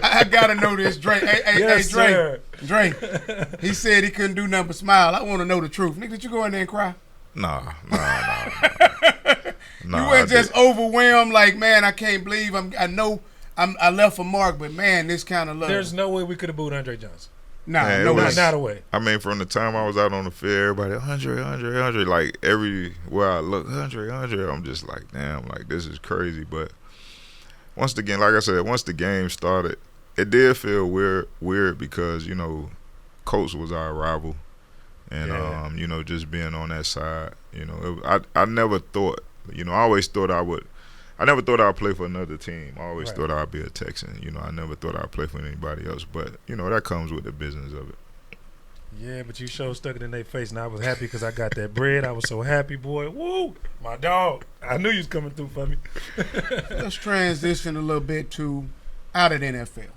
I gotta know this, Drake. Hey, Drake. Drake. He said he couldn't do nothing but smile. I want to know the truth. Nigga, did you go in there and cry? Nah. You weren't just overwhelmed, like, man, I can't believe I left a mark, but man, this kind of love. There's no way we could have booed Andre Johnson. Man, no way. Not a way. I mean, from the time I was out on the field, everybody, Andre, like everywhere I look, Andre, I'm just like, damn, like this is crazy. But once again, like I said, once the game started, it did feel weird because, Colts was our rival. And, just being on that side, I never thought, I always thought I never thought I'd play for another team. I always thought I'd be a Texan. I never thought I'd play for anybody else. But, that comes with the business of it. Yeah, but you sure stuck it in their face, and I was happy because I got that bread. I was so happy, boy. Woo! My dog. I knew you was coming through for me. Let's transition a little bit to out of the NFL.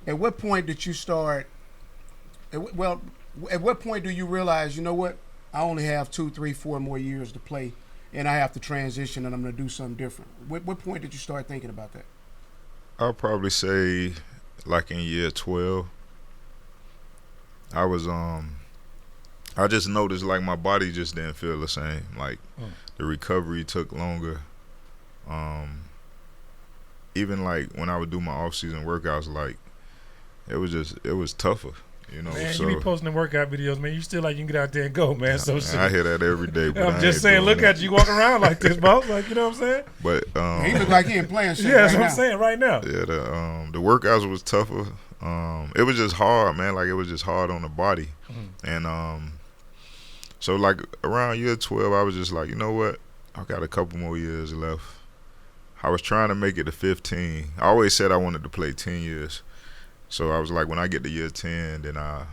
At what point did you start at what point do you realize, you know what, I only have 2, 3, 4 more years to play, and I have to transition, and I'm going to do something different? What point did you start thinking about that? I'll probably say like in year 12. I was I just noticed like my body just didn't feel the same. Like the recovery took longer. Even like when I would do my off-season workouts, like it was tougher. You know, Man, so you be posting the workout videos, man. You still like you can get out there and go, man. So shit. I hear that every day. But I'm just saying, look at you walk around like this, boss. Like, you know what I'm saying? But He look like he ain't playing shit. Yeah, that's right what now. I'm saying right now. yeah, the workouts was tougher. It was just hard, man. Like it was just hard on the body, and so like around year 12, I was just like, you know what? I got a couple more years left. I was trying to make it to 15. I always said I wanted to play 10 years. So I was like, when I get to year 10, then I,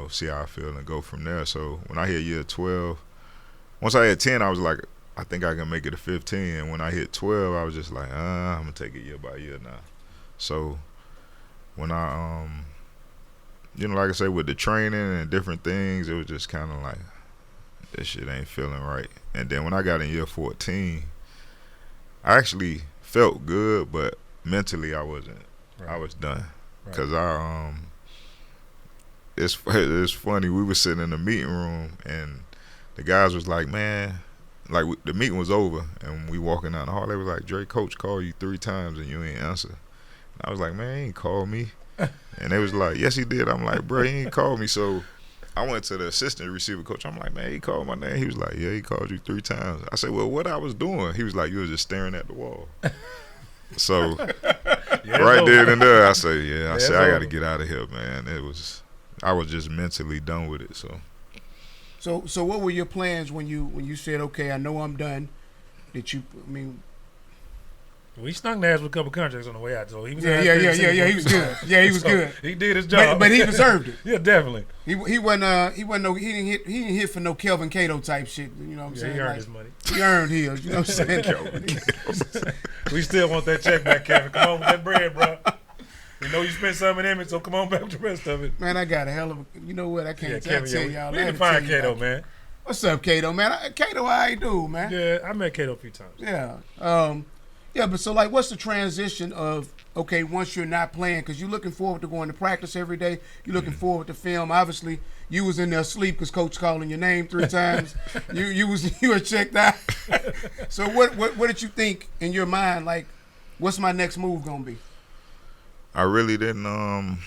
see how I feel and go from there. So when I hit year 12, once I hit 10, I was like, I think I can make it to 15. And when I hit 12, I was just like, I'm going to take it year by year now. So when I, like I said, with the training and different things, it was just kind of like, this shit ain't feeling right. And then when I got in year 14, I actually felt good, but mentally I wasn't. Right. I was done. Right. Cause it's funny. We were sitting in the meeting room and the guys was like, man, like the meeting was over and we walking down the hall. They was like, Dre, coach called you 3 times and you ain't answer. And I was like, man, he ain't called me. And they was like, yes, he did. I'm like, bro, he ain't called me. So I went to the assistant receiver coach. I'm like, man, he called my name. He was like, yeah, he called you 3 times. I said, well, what I was doing? He was like, you was just staring at the wall. So right there and there, I say, I got to get out of here, man. I was just mentally done with it. So what were your plans when you said, okay, I know I'm done? We stung the ass with a couple contracts on the way out, so he was Yeah, he was good. Yeah, he was good. He did his job, but he deserved it. Yeah, definitely. He didn't hit for no Kelvin Cato type shit. You know what I'm saying? He earned his money. He earned his. You know what I'm saying? We still want that check back, Kevin. Come on with that bread, bro. We know you spent some in Emmett, so come on back with the rest of it. Man, I got a hell of a. You know what? I can't tell y'all. We need to find Cato, man. What's up, Cato, man? Cato, how you do, man? Yeah, I met Cato a few times. Yeah. Yeah, but so like, what's the transition of, okay, once you're not playing, because you're looking forward to going to practice every day, you're looking forward to film. Obviously, you was in there asleep because coach calling your name 3 times. you were checked out. So what did you think in your mind? Like, what's my next move gonna be? I really didn't. To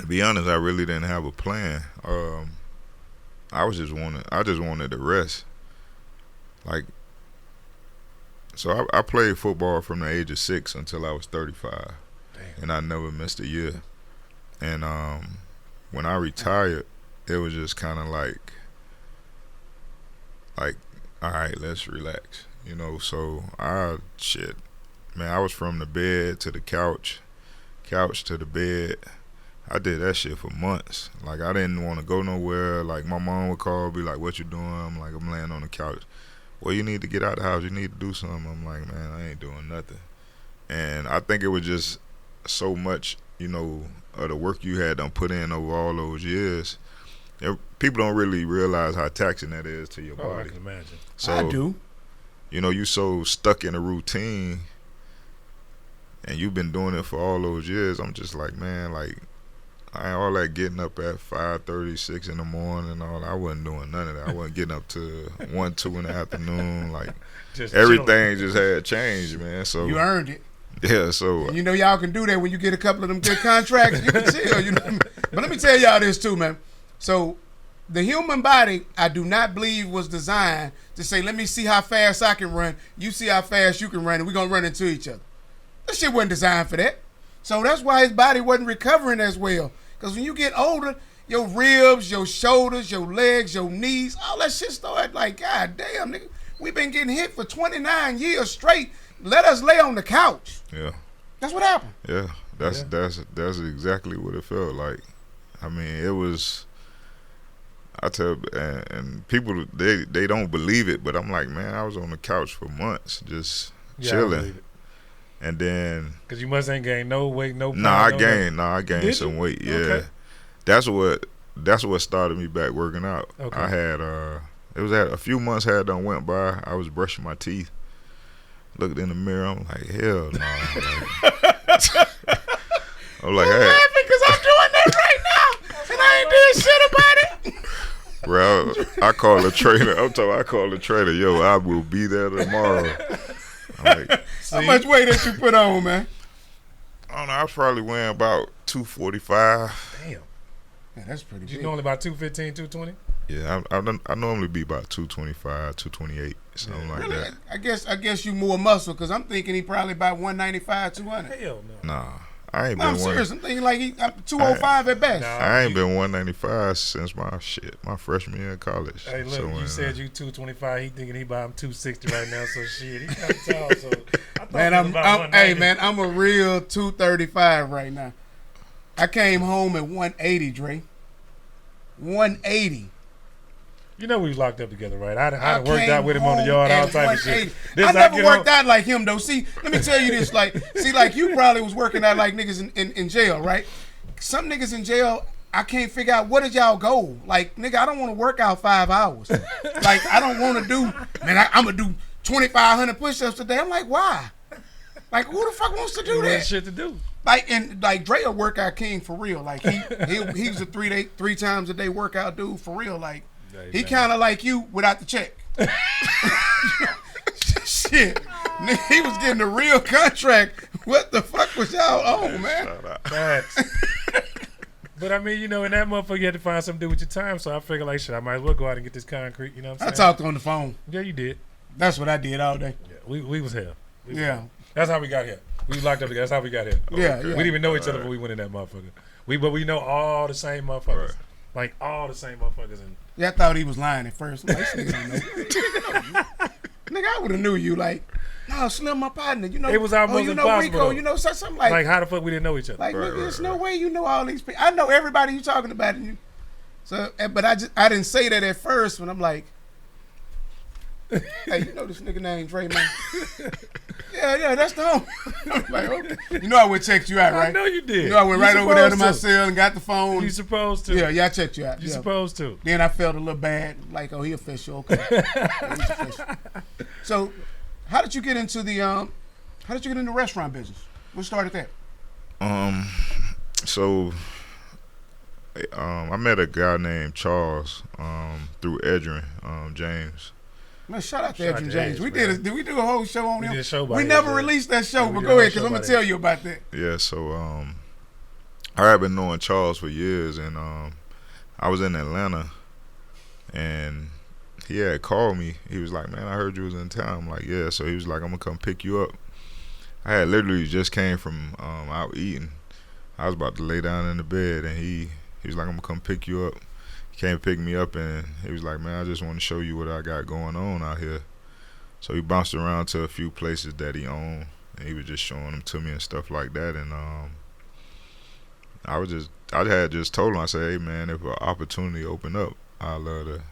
be honest, I really didn't have a plan. I just wanted to rest. Like. So I played football from the age of 6 until I was 35. Damn. And I never missed a year. And when I retired, it was just kind of like, all right, let's relax, So I was from the bed to the couch to the bed. I did that shit for months. Like I didn't want to go nowhere. Like my mom would call, be like, "What you doing?" I'm like, "I'm laying on the couch." Well, you need to get out of the house. You need to do something. I'm like, man, I ain't doing nothing. And I think it was just so much, of the work you had done put in over all those years. People don't really realize how taxing that is to your body. I can imagine. So, I do. You so stuck in a routine, and you've been doing it for all those years. I'm just like, man, all that getting up at 5:30, 6 in the morning and all, I wasn't doing none of that. I wasn't getting up to 1, 2 in the afternoon. Like, just everything just had changed, man. So you earned it. Yeah, so. And y'all can do that when you get a couple of them good contracts. You can chill, But let me tell y'all this too, man. So the human body, I do not believe was designed to say, let me see how fast I can run. You see how fast you can run, and we're going to run into each other. That shit wasn't designed for that. So that's why his body wasn't recovering as well. Because when you get older, your ribs, your shoulders, your legs, your knees, all that shit start like, God damn, nigga, we've been getting hit for 29 years straight. Let us lay on the couch. Yeah. That's what happened. Yeah, that's exactly what it felt like. I mean, it was. I tell, and people they don't believe it, but I'm like, man, I was on the couch for months just chilling. And then, because you must ain't gained no weight, no. I gained some weight. Yeah, okay. That's what started me back working out. Okay. I had it was a few months had done went by. I was brushing my teeth, looked in the mirror. I'm like, hell no. I'm like, hey. Laughing because I'm doing that right now, and I ain't doing shit about it. Bro, I call the trainer. I call the trainer. Yo, I will be there tomorrow. I'm like, how much weight did you put on, man? I don't know. I was probably weighing about 245. Damn. Yeah, that's pretty You big. normally about 215, 220? Yeah, I normally be about 225, 228, something like Really? that. I guess you more muscle because I'm thinking he probably about 195, 200. Hell no. Nah, I ain't No, I'm been serious. one. I'm thinking like he 205 at best. Nah. I ain't been 195 since my freshman year in college. Hey, look, So, you said you 225. He thinking he about 260 right now. So shit, he kind of tall. So I thought Man, he was about hey 190. man, I'm a real 235 right now. I came home at 180, Dre. 180. You know we was locked up together, right? I I done worked came out with him on the home yard, all at type of shit. 180. I never worked out like him though. See, let me tell you this. Like you probably was working out like niggas in jail, right? Some niggas in jail, I can't figure out what did y'all go. Like, nigga, I don't want to work out 5 hours. Like, I don't want to do, man, I'm going to do 2,500 push-ups today. I'm like, why? Like, who the fuck wants to do that? Shit to do. Like Dre a workout king for real. Like he was a 3 times a day workout dude for real. Like he kind of like you without the check. Shit, nigga, he was getting a real contract. What the fuck was y'all on, man? Facts. But I mean, you know, in that motherfucker, you had to find something to do with your time. So I figured, like, shit, I might as well go out and get this concrete. You know what I'm I saying? talked on the phone. Yeah, you did. That's what I did all day. Yeah, we was here. Yeah, That's how we got here. We was locked up together. That's how we got here. yeah, Okay. yeah. We didn't even know each other before we went in that motherfucker. But we know all the same motherfuckers. Right. Like all the same motherfuckers. And Yeah, I thought he was lying at first. I'm like, this nigga don't know. Nigga, I would have knew you. Like, no, Slim, my partner. You know, It was almost you know impossible, Rico. though. You know something like how the fuck we didn't know each other? Like, Right, nigga, right, there's no right. way you know all these people. I know everybody you talking about. And you, so, but I didn't say that at first when I'm like, hey, you know this nigga named Dre, man? yeah, that's the homie. I'm like, okay. You know I would check you out, right? I know you did. You know I went You right over there to my supposed cell and got the phone. You supposed to. Yeah, I checked you out. You yeah. supposed to. Then I felt a little bad, like, oh, he official, okay. Yeah, he's official. So, how did you get into the restaurant business? What started that? So I met a guy named Charles through Edrin James. Man, shout out to Shout out Edrin to James. Edge, Did we do a whole show on We him? did a show by We Edge, never yeah. released that show, We but did go a ahead, whole because I'm show gonna by tell Edge. you about that. Yeah, so I had been knowing Charles for years, and I was in Atlanta, and he had called me. He was like, "Man, I heard you was in town." I'm like, "Yeah." So he was like, "I'm gonna come pick you up." I had literally just came from out eating. I was about to lay down in the bed, and he was like, "I'm gonna come pick you up." He came pick me up, and he was like, "Man, I just want to show you what I got going on out here." So he bounced around to a few places that he owned, and he was just showing them to me and stuff like that. And I had just told him, I said, "Hey man, if an opportunity open up, I'd love to,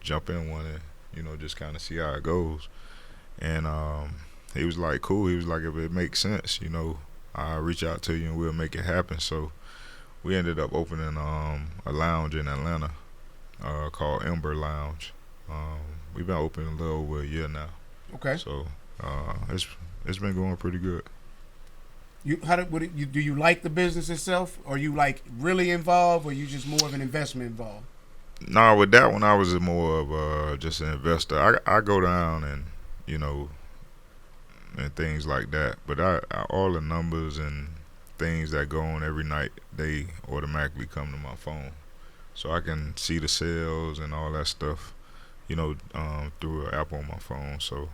jump in one and, just kind of see how it goes." And he was like, "Cool." He was like, "If it makes sense, I'll reach out to you and we'll make it happen." So we ended up opening a lounge in Atlanta called Ember Lounge. We've been open a little over a year now. Okay. So it's been going pretty good. Do you like the business itself? Or you like really involved, or you just more of an investment involved? No, with that one I was more of just an investor. I go down and and things like that, but I all the numbers and things that go on every night, they automatically come to my phone, so I can see the sales and all that stuff, through an app on my phone. So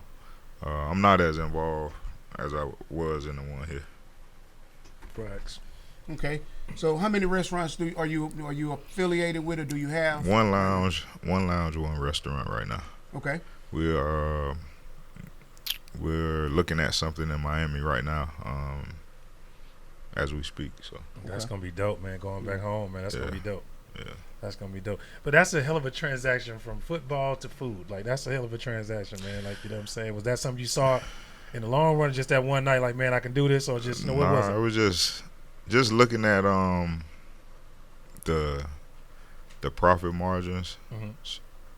I'm not as involved as I was in the one here. Facts. Okay. So how many restaurants are you affiliated with, or do you have? One lounge, one restaurant right now. Okay. We're looking at something in Miami right now, as we speak. So That's gonna be dope, man. Going back home, man. That's gonna be dope. yeah. That's gonna be dope. But that's a hell of a transaction from football to food. Like that's a hell of a transaction, man. Like you know what I'm saying? Was that something you saw in the long run, just that one night? Like, man, I can do this, or just what was it? It was just looking at the profit margins Mhm.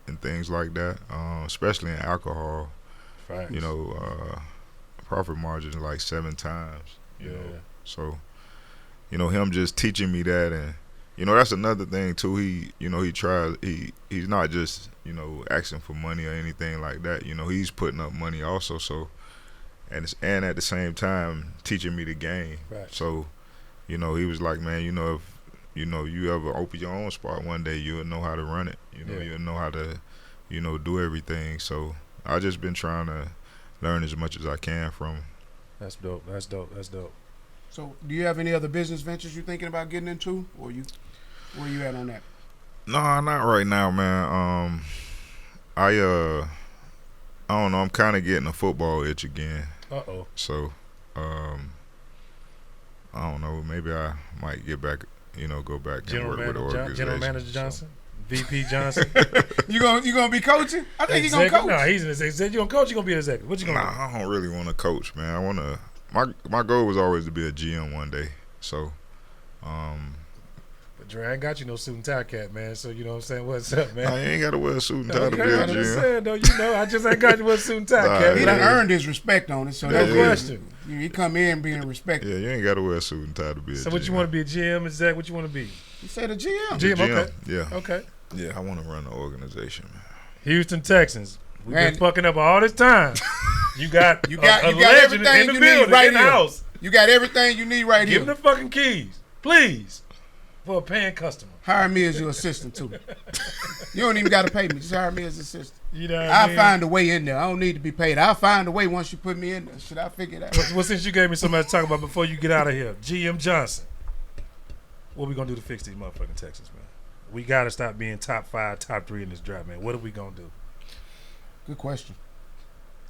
and things like that, especially in alcohol. Facts. Profit margins like 7 times. Yeah. So, him just teaching me that, and that's another thing too. He tries. He's not just asking for money or anything like that. He's putting up money also. So, and at the same time teaching me the game. Right. So, he was like, "Man, if you know, you ever open your own spot one day, you'll know how to run it. You know, Yeah. you'll know how to, you know, do everything. So I just been trying to learn as much as I can from him. That's dope. That's dope. That's dope. So, do you have any other business ventures you're thinking about getting into, or where you at on that? No, not right now, man. I don't know. I'm kind of getting a football itch again. Uh-oh. So, I don't know. Maybe I might get back. You know, go back and General work with the Manager, organization. General Manager So- Johnson? VP Johnson? You gonna be coaching? I think you're gonna Executive? coach. No, he's an executive. You gonna coach? You gonna be an executive? What you gonna Nah, I don't really want to coach, man. I want to. My goal was always to be a GM one day. So, do? But Dre, I ain't got you no suit and tie cat, man. So you know what I'm saying? What's up, man? nah, you ain't got to wear a suit and tie to be Okay, a I'm just GM. saying, though. You know, I just ain't got you with a suit and tie, Nah, cat. He yeah. done earned his respect on it, so No that's question. good. He come in being respected. Yeah, you ain't got to wear a suit and tie to be a GM. So what you want to be, a GM, exec? What you want to be? He said a GM. GM, okay. Yeah, Okay. yeah. I want to run the organization, man. Houston Texans. We've Man. been fucking up all this time. You got You got a you got legend everything in the you building, need right in the here. house. You got everything you need right Give him here. the fucking keys, please, for a paying customer. Hire me as your assistant too. You don't even got to pay me. Just hire me as assistant. You know what I I'll mean? find a way in there. I don't need to be paid. I'll find a way once you put me in there. Should I figure that? Well, since you gave me somebody to talk about before you get out of here, GM Johnson, what we gonna do to fix these motherfucking Texans, man? We gotta stop being top 5, top 3 in this draft, man. What are we gonna do? Good question.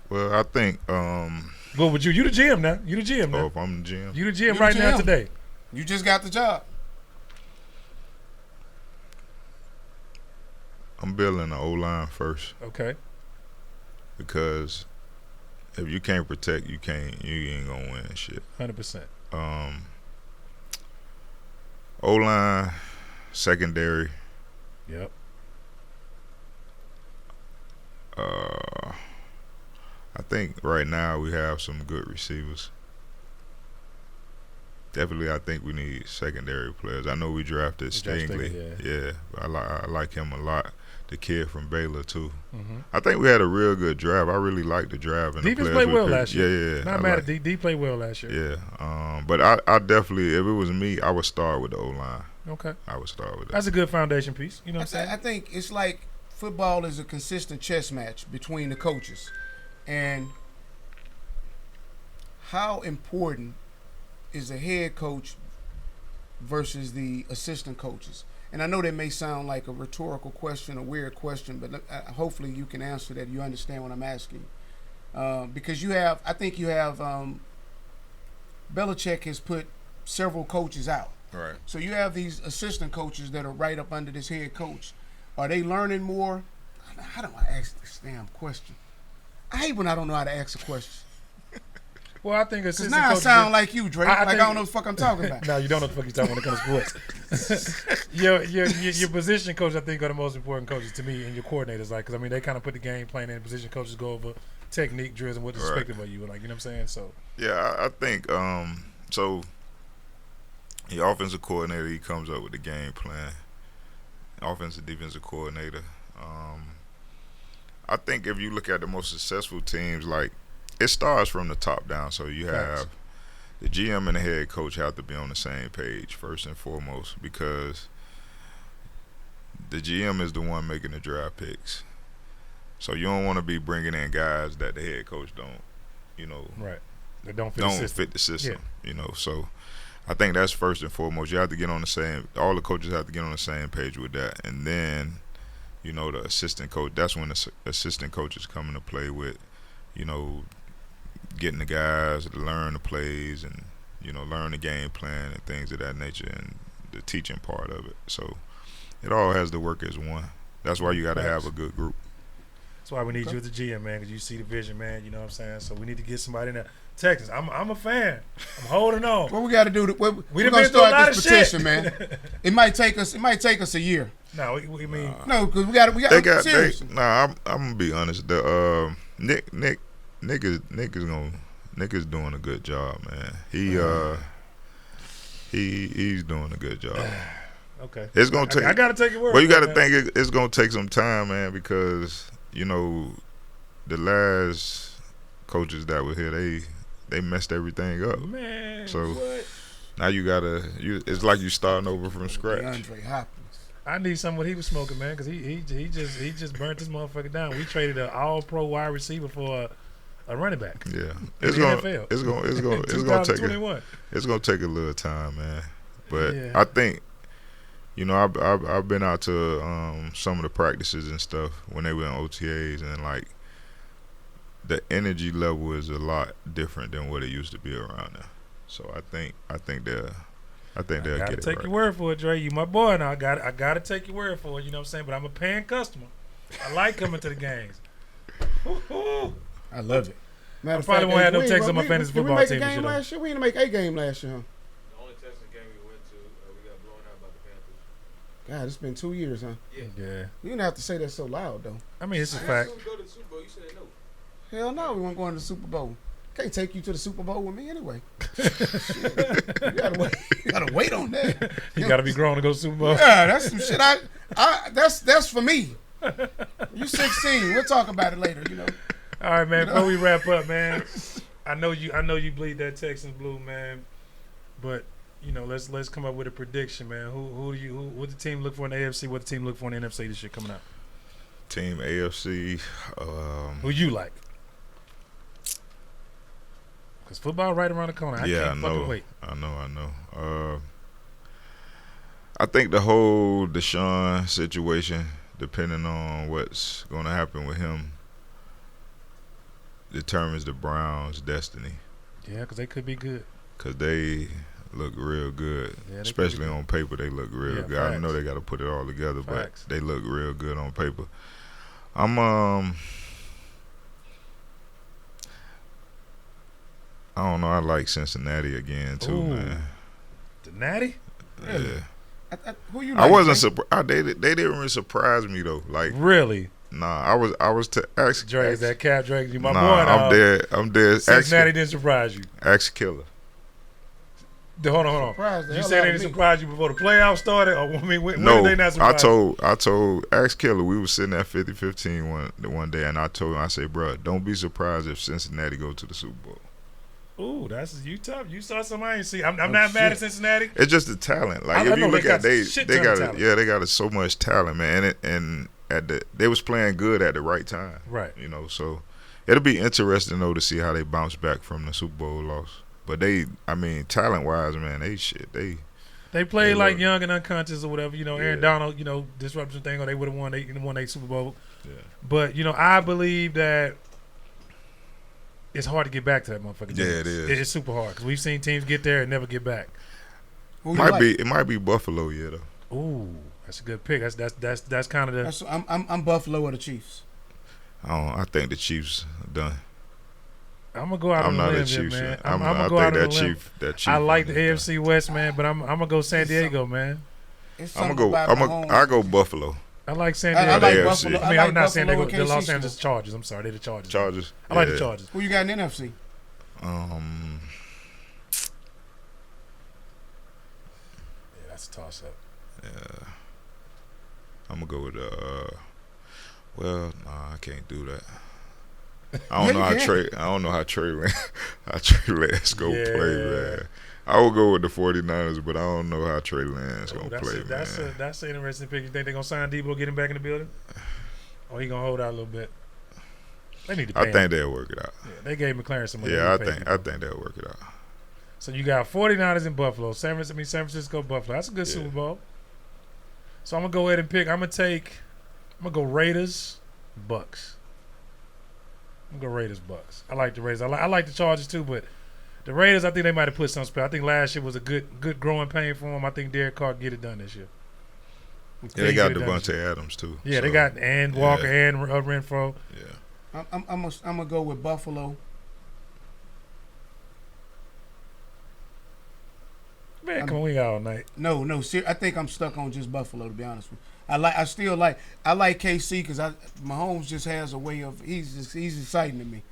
Well, I think What would you? You the GM now. You the GM now. if I'm the GM, You the GM You the right now GM. today. You just got the job. I'm building the O-line first Okay. because if you can't protect, you ain't gonna win shit. 100%. O-line, secondary. Yep. I think right now we have some good receivers. Definitely, I think we need secondary players. I know we drafted You drafted Stingley. Stingley, Yeah, I like him a lot. The kid from Baylor too. Mm-hmm. I think we had a real good draft. I really liked the draft. And Defense the played players we well picked. last year. Yeah. Not I mad like- at D. D played well last year. Yeah, but I definitely, if it was me, I would start with the O-line. Okay. I would start with that. That's a good foundation piece. You know what I'm I saying? think it's like football is a consistent chess match between the coaches. And how important is the head coach versus the assistant coaches? And I know that may sound like a rhetorical question, a weird question, but hopefully you can answer that. You understand what I'm asking. Because I think you have, Belichick has put several coaches out. Right. So you have these assistant coaches that are right up under this head coach. Are they learning more? How do I ask this damn question? I hate when I don't know how to ask a question. Well, I think Because assistant now I coaches. sound like you, Drake. I Like I think- don't know what the fuck I'm talking about. No, you don't know what the fuck you're talking when it comes to sports. your position coach, I think, are the most important coaches to me, and your coordinators, like, because I mean, they kind of put the game plan in. Position coaches go over technique, drills, and what's Right. expected of you, like, you know what I'm saying? So, Yeah, I think so. The offensive coordinator, he comes up with the game plan. Offensive defensive coordinator. I think if you look at the most successful teams, like it starts from the top down. So you Facts. have the GM and the head coach have to be on the same page first and foremost, because the GM is the one making the draft picks. So you don't want to be bringing in guys that the head coach don't, right. They don't fit the system. fit the system. So I think that's first and foremost. You have to get on the same. All the coaches have to get on the same page with that, and then, the assistant coach. That's when the assistant coaches come into play with, getting the guys to learn the plays and learn the game plan and things of that nature, and the teaching part of it. So it all has to work as one. That's why you got to have a good group. That's why we need you as the GM, man, because you see the vision, man. You know what I'm saying? So we need to get somebody in there. Texas, I'm a fan. I'm holding on. What we got to do? We're done gonna been through a start lot this of petition, shit. man. It might take us a year. No, we mean, No, because we got seriously. I'm gonna be honest. The Nick is doing a good job, man. He's doing a good job. okay. It's gonna take. I got to take your word. Well, you got to man. think it's gonna take some time, man, because the last coaches that were here, they messed everything up. Man, So- what? Now you gotta. It's like you starting over from scratch. DeAndre Hopkins. I need some of what he was smoking, man, because he just burnt this motherfucker down. We traded an All-Pro wide receiver for a running back. Yeah, In the NFL. it's gonna take 2021. it's gonna take a little time, man. But Yeah. I think, I've been out to some of the practices and stuff when they were in OTAs, and like the energy level is a lot different than what it used to be around there. So I think they'll I get gotta it take right. your word for it, Dre. You my boy now. I gotta take your word for it. You know what I'm saying? But I'm a paying customer. I like coming to the games. Woo-hoo. I love it. Matter I of probably fact, won't have no we- text on my we- fantasy did we football make a team and game shit, last year? We didn't make a game last year, huh? The only Texas game we went to, we got blown out by the Panthers. God, it's been 2 years, huh? Yeah. You didn't have to say that so loud, though. I mean, it's a I fact. asked you to go to the Super Bowl. You said no. Hell no, we weren't going to the Super Bowl. Can't take you to the Super Bowl with me anyway. Shit. You gotta wait on that. You gotta be grown to go Super Bowl. Yeah, that's some shit. That's for me. You 16. We'll talk about it later. All right, man. Before we wrap up, man, I know you bleed that Texans blue, man. But let's come up with a prediction, man. What the team look for in the AFC? What the team look for in the NFC? This shit coming out. Team AFC. Who you like? Because football right around the corner. I can't fucking wait. I know. I think the whole Deshaun situation, depending on what's going to happen with him, determines the Browns' destiny. Yeah, because they could be good. Because they look real good. Yeah, Especially on paper, they look real Yeah, good. I know facts. they got to put it all together, Facts. but they look real good on paper. I don't know. I like Cincinnati again too, Ooh. man. The Natty? Really? Yeah. Who you? I like, wasn't Jay? surprised. They didn't really surprise me though. Like, Really? nah, I was to ask. Dre, is that Cap Drake? You my nah, boy now. I'm dead. Cincinnati didn't surprise you. Axe Killer. Hold on. Surprised the You hell said out they of didn't me. surprise you before the playoffs started? Or when No, did they not I surprise told Axe Killer, we was sitting at 50-15 one day, and I told him, I said, bro, don't be surprised if Cincinnati go to the Super Bowl. Ooh, that's you tough. You saw something I ain't see. I'm not shit. mad at Cincinnati. It's just the talent. Like, I if know you look they at got they shit they ton got of talent. they got so much talent, man, and they was playing good at the right time. Right. So it'll be interesting though to see how they bounce back from the Super Bowl loss. But talent wise, man, They played They like look- young and unconscious or whatever. Aaron Yeah. Donald, disruption thing, or they would have won. They won a Super Bowl. Yeah. But I believe that it's hard to get back to that motherfucker. Yeah, it is. It's super hard because we've seen teams get there and never get back. Who you like? it might be Buffalo, yeah though. Ooh, that's a good pick. That's kind of the. I'm Buffalo or the Chiefs. I think the Chiefs are done. I'm gonna go out I'm on a not limb a here, Chiefs man. fan. I'm I gonna go think out on a limb. that Chief. I like the one is AFC West, man, but I'm gonna go San It's Diego, man. It's done. something about Mahomes. I go Buffalo. I like San I Diego. like AFC. Buffalo. I mean, like I'm not San Buffalo Diego. and The Los KC Angeles still. Chargers. I'm sorry, they're the Chargers. Chargers. I like yeah. the Chargers. Who you got in the NFC? Yeah, that's a toss up. Yeah. I'm gonna go with well, nah, I can't do that. I don't know how you Trey Lance gonna Yeah. play, man. I will go with the 49ers, but I don't know how Trey Lance gonna play, man. That's an interesting pick. You think they're gonna sign Debo, get him back in the building, or he gonna hold out a little bit? They need to pay I him. think they'll work it out. Yeah, they gave McLaren some money. Yeah, They need to pay I Debo. think they'll work it out. So you got 49ers in Buffalo, San Francisco, Buffalo. That's a good Yeah. Super Bowl. So I'm gonna go ahead and pick. I'm gonna go Raiders, Bucks. I'm gonna go Raiders, Bucks. I like the Raiders. I like the Chargers too, but the Raiders, I think they might have put some spell. I think last year was a good growing pain for them. I think Derek Carr get it done this year. Yeah, they got Get it done this year. Devontae Adams too. Yeah, they so, got and Walker yeah. and Renfro. Yeah. I'm gonna go with Buffalo. Man, come on, we got all night. No, I think I'm stuck on just Buffalo, to be honest with you. I like KC because Mahomes just has a way of he's exciting to me.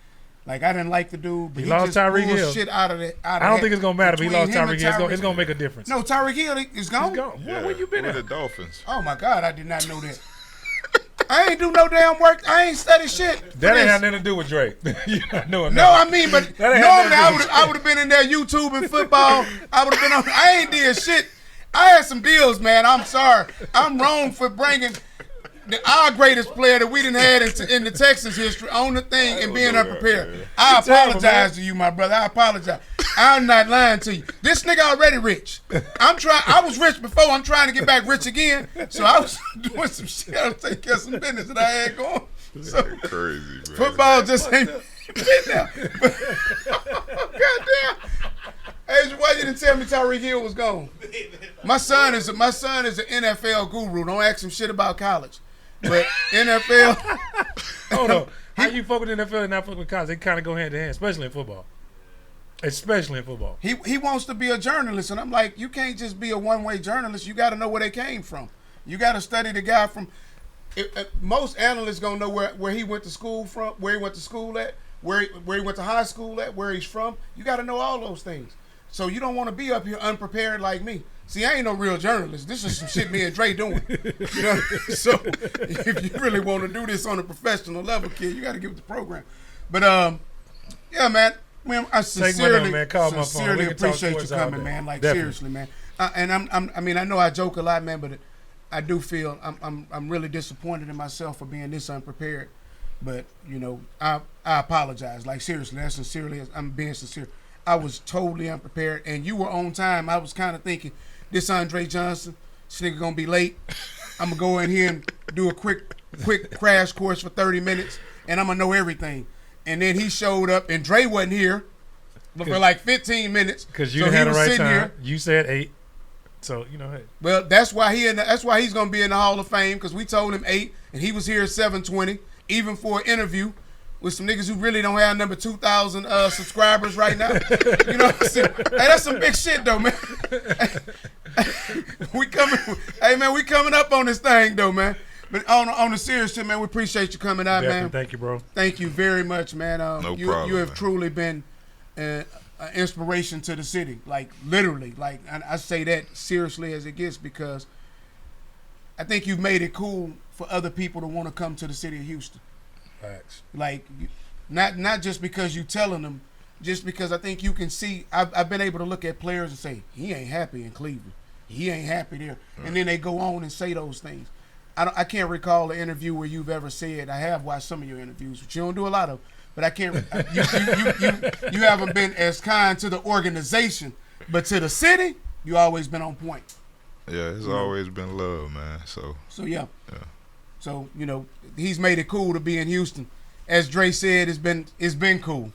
Like, I didn't like the dude, but He he lost just Tyreek pulls Hill. shit out of it. I don't think it's gonna matter, but he lost Tyreek Hill. Tyreek It's gonna make a difference. No, Tyreek Hill is gone. He's gone. Yeah. Where you been With at? the Dolphins. Oh my God, I did not know that. I ain't do no damn work. I ain't study shit. That ain't had nothing to do with Drake. You not knowing No, that. I mean, but That ain't normally had nothing to do with I would have been in there YouTubing football. I would have been on. I ain't did shit. I had some deals, man. I'm sorry. I'm wrong for bringing our greatest player that we done had in the Texans history on the thing and being unprepared. I apologize to you, my brother. I apologize. I'm not lying to you. This nigga already rich. I was rich before. I'm trying to get back rich again. So I was doing some shit. I was taking care of some business that I had going. So Crazy, man. football just ain't been there. Goddamn. Hey, why you didn't tell me Tyreek Hill was gone? My son is an NFL guru. Don't ask him shit about college. But NFL. Hold on. How you fuck with NFL and not fuck with college? They kind of go hand in hand, especially in football. Especially in football. He wants to be a journalist, and I'm like, you can't just be a one-way journalist. You got to know where they came from. You got to study the guy from. Most analysts gonna know where he went to school from, where he went to school at, where he went to high school at, where he's from. You got to know all those things. So you don't want to be up here unprepared like me. See, I ain't no real journalist. This is some shit me and Dre doing. You know? So if you really want to do this on a professional level, kid, you got to give it the program. But yeah, man. I sincerely appreciate you coming, man. Like Definitely. seriously, man. And I mean, I know I joke a lot, man, but I do feel I'm really disappointed in myself for being this unprepared. But you know, I apologize. Like seriously, that's sincerely. I'm being sincere. I was totally unprepared, and you were on time. I was kind of thinking, this Andre Johnson, this nigga gonna be late. I'm gonna go in here and do a quick crash course for 30 minutes, and I'm gonna know everything. And then he showed up, and Dre wasn't here for like 15 minutes. Because you so had the was right sitting time. here. You said 8. So, you know, hey. Well, that's why he's gonna be in the Hall of Fame, because we told him 8, and he was here at 7:20, even for an interview with some niggas who really don't have number 2,000 subscribers right now. You know what I'm saying? Hey, that's some big shit though, man. we coming up on this thing though, man. But on the serious shit, man, we appreciate you coming out, Definitely. man. Thank you, bro. Thank you very much, man. No you problem, you have man. truly been an inspiration to the city, like literally. Like I say that seriously as it gets, because I think you've made it cool for other people to want to come to the city of Houston. Facts. Like, not just because you telling them, just because I think you can see. I've been able to look at players and say, he ain't happy in Cleveland. He ain't happy there. And then they go on and say those things. I can't recall an interview where you've ever said, I have watched some of your interviews, but you don't do a lot of them. But I can't, you haven't been as kind to the organization, but to the city, you always been on point. Yeah, it's always been love, man. So yeah. Yeah. So, you know, he's made it cool to be in Houston. As Dre said, it's been cool.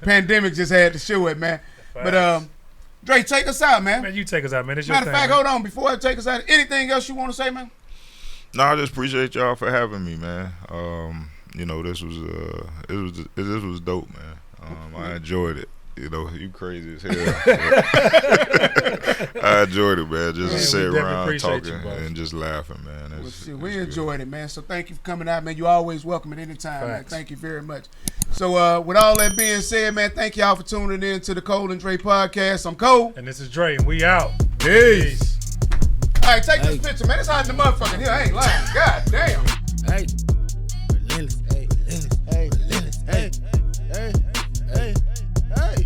Pandemic just had to show it, man. But Dre, take us out, man. Man, you take us out, man. It's your Matter of thing, fact, man. hold on. Before I take us out, anything else you want to say, man? no, I just appreciate y'all for having me, man. You know, this was dope, man. I enjoyed it. You know, you crazy as hell. I enjoyed it, man. Just Man, sit we definitely around appreciate talking you, boss. and just laughing, man. Well, It's shit, we good. enjoyed it, man. So thank you for coming out, man. You're always welcome at any time, man. Facts. Thank you very much. So with all that being said, man, thank y'all for tuning in to the Cole and Dre podcast. I'm Cole. And this is Dre, and we out. Peace. All right, take this picture, man. It's hot in the motherfucking here. I ain't lying. God damn. Hey, relentless, hey, relentless, hey, hey, hey, hey.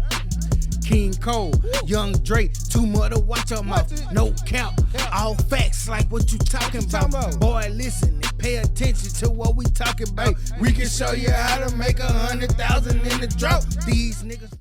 King Cole, Young Drake, too much to watch your mouth. No count, all facts like what you talking about. Boy, listen and pay attention to what we talking about. We can show you how to make 100,000 in the drought. These niggas.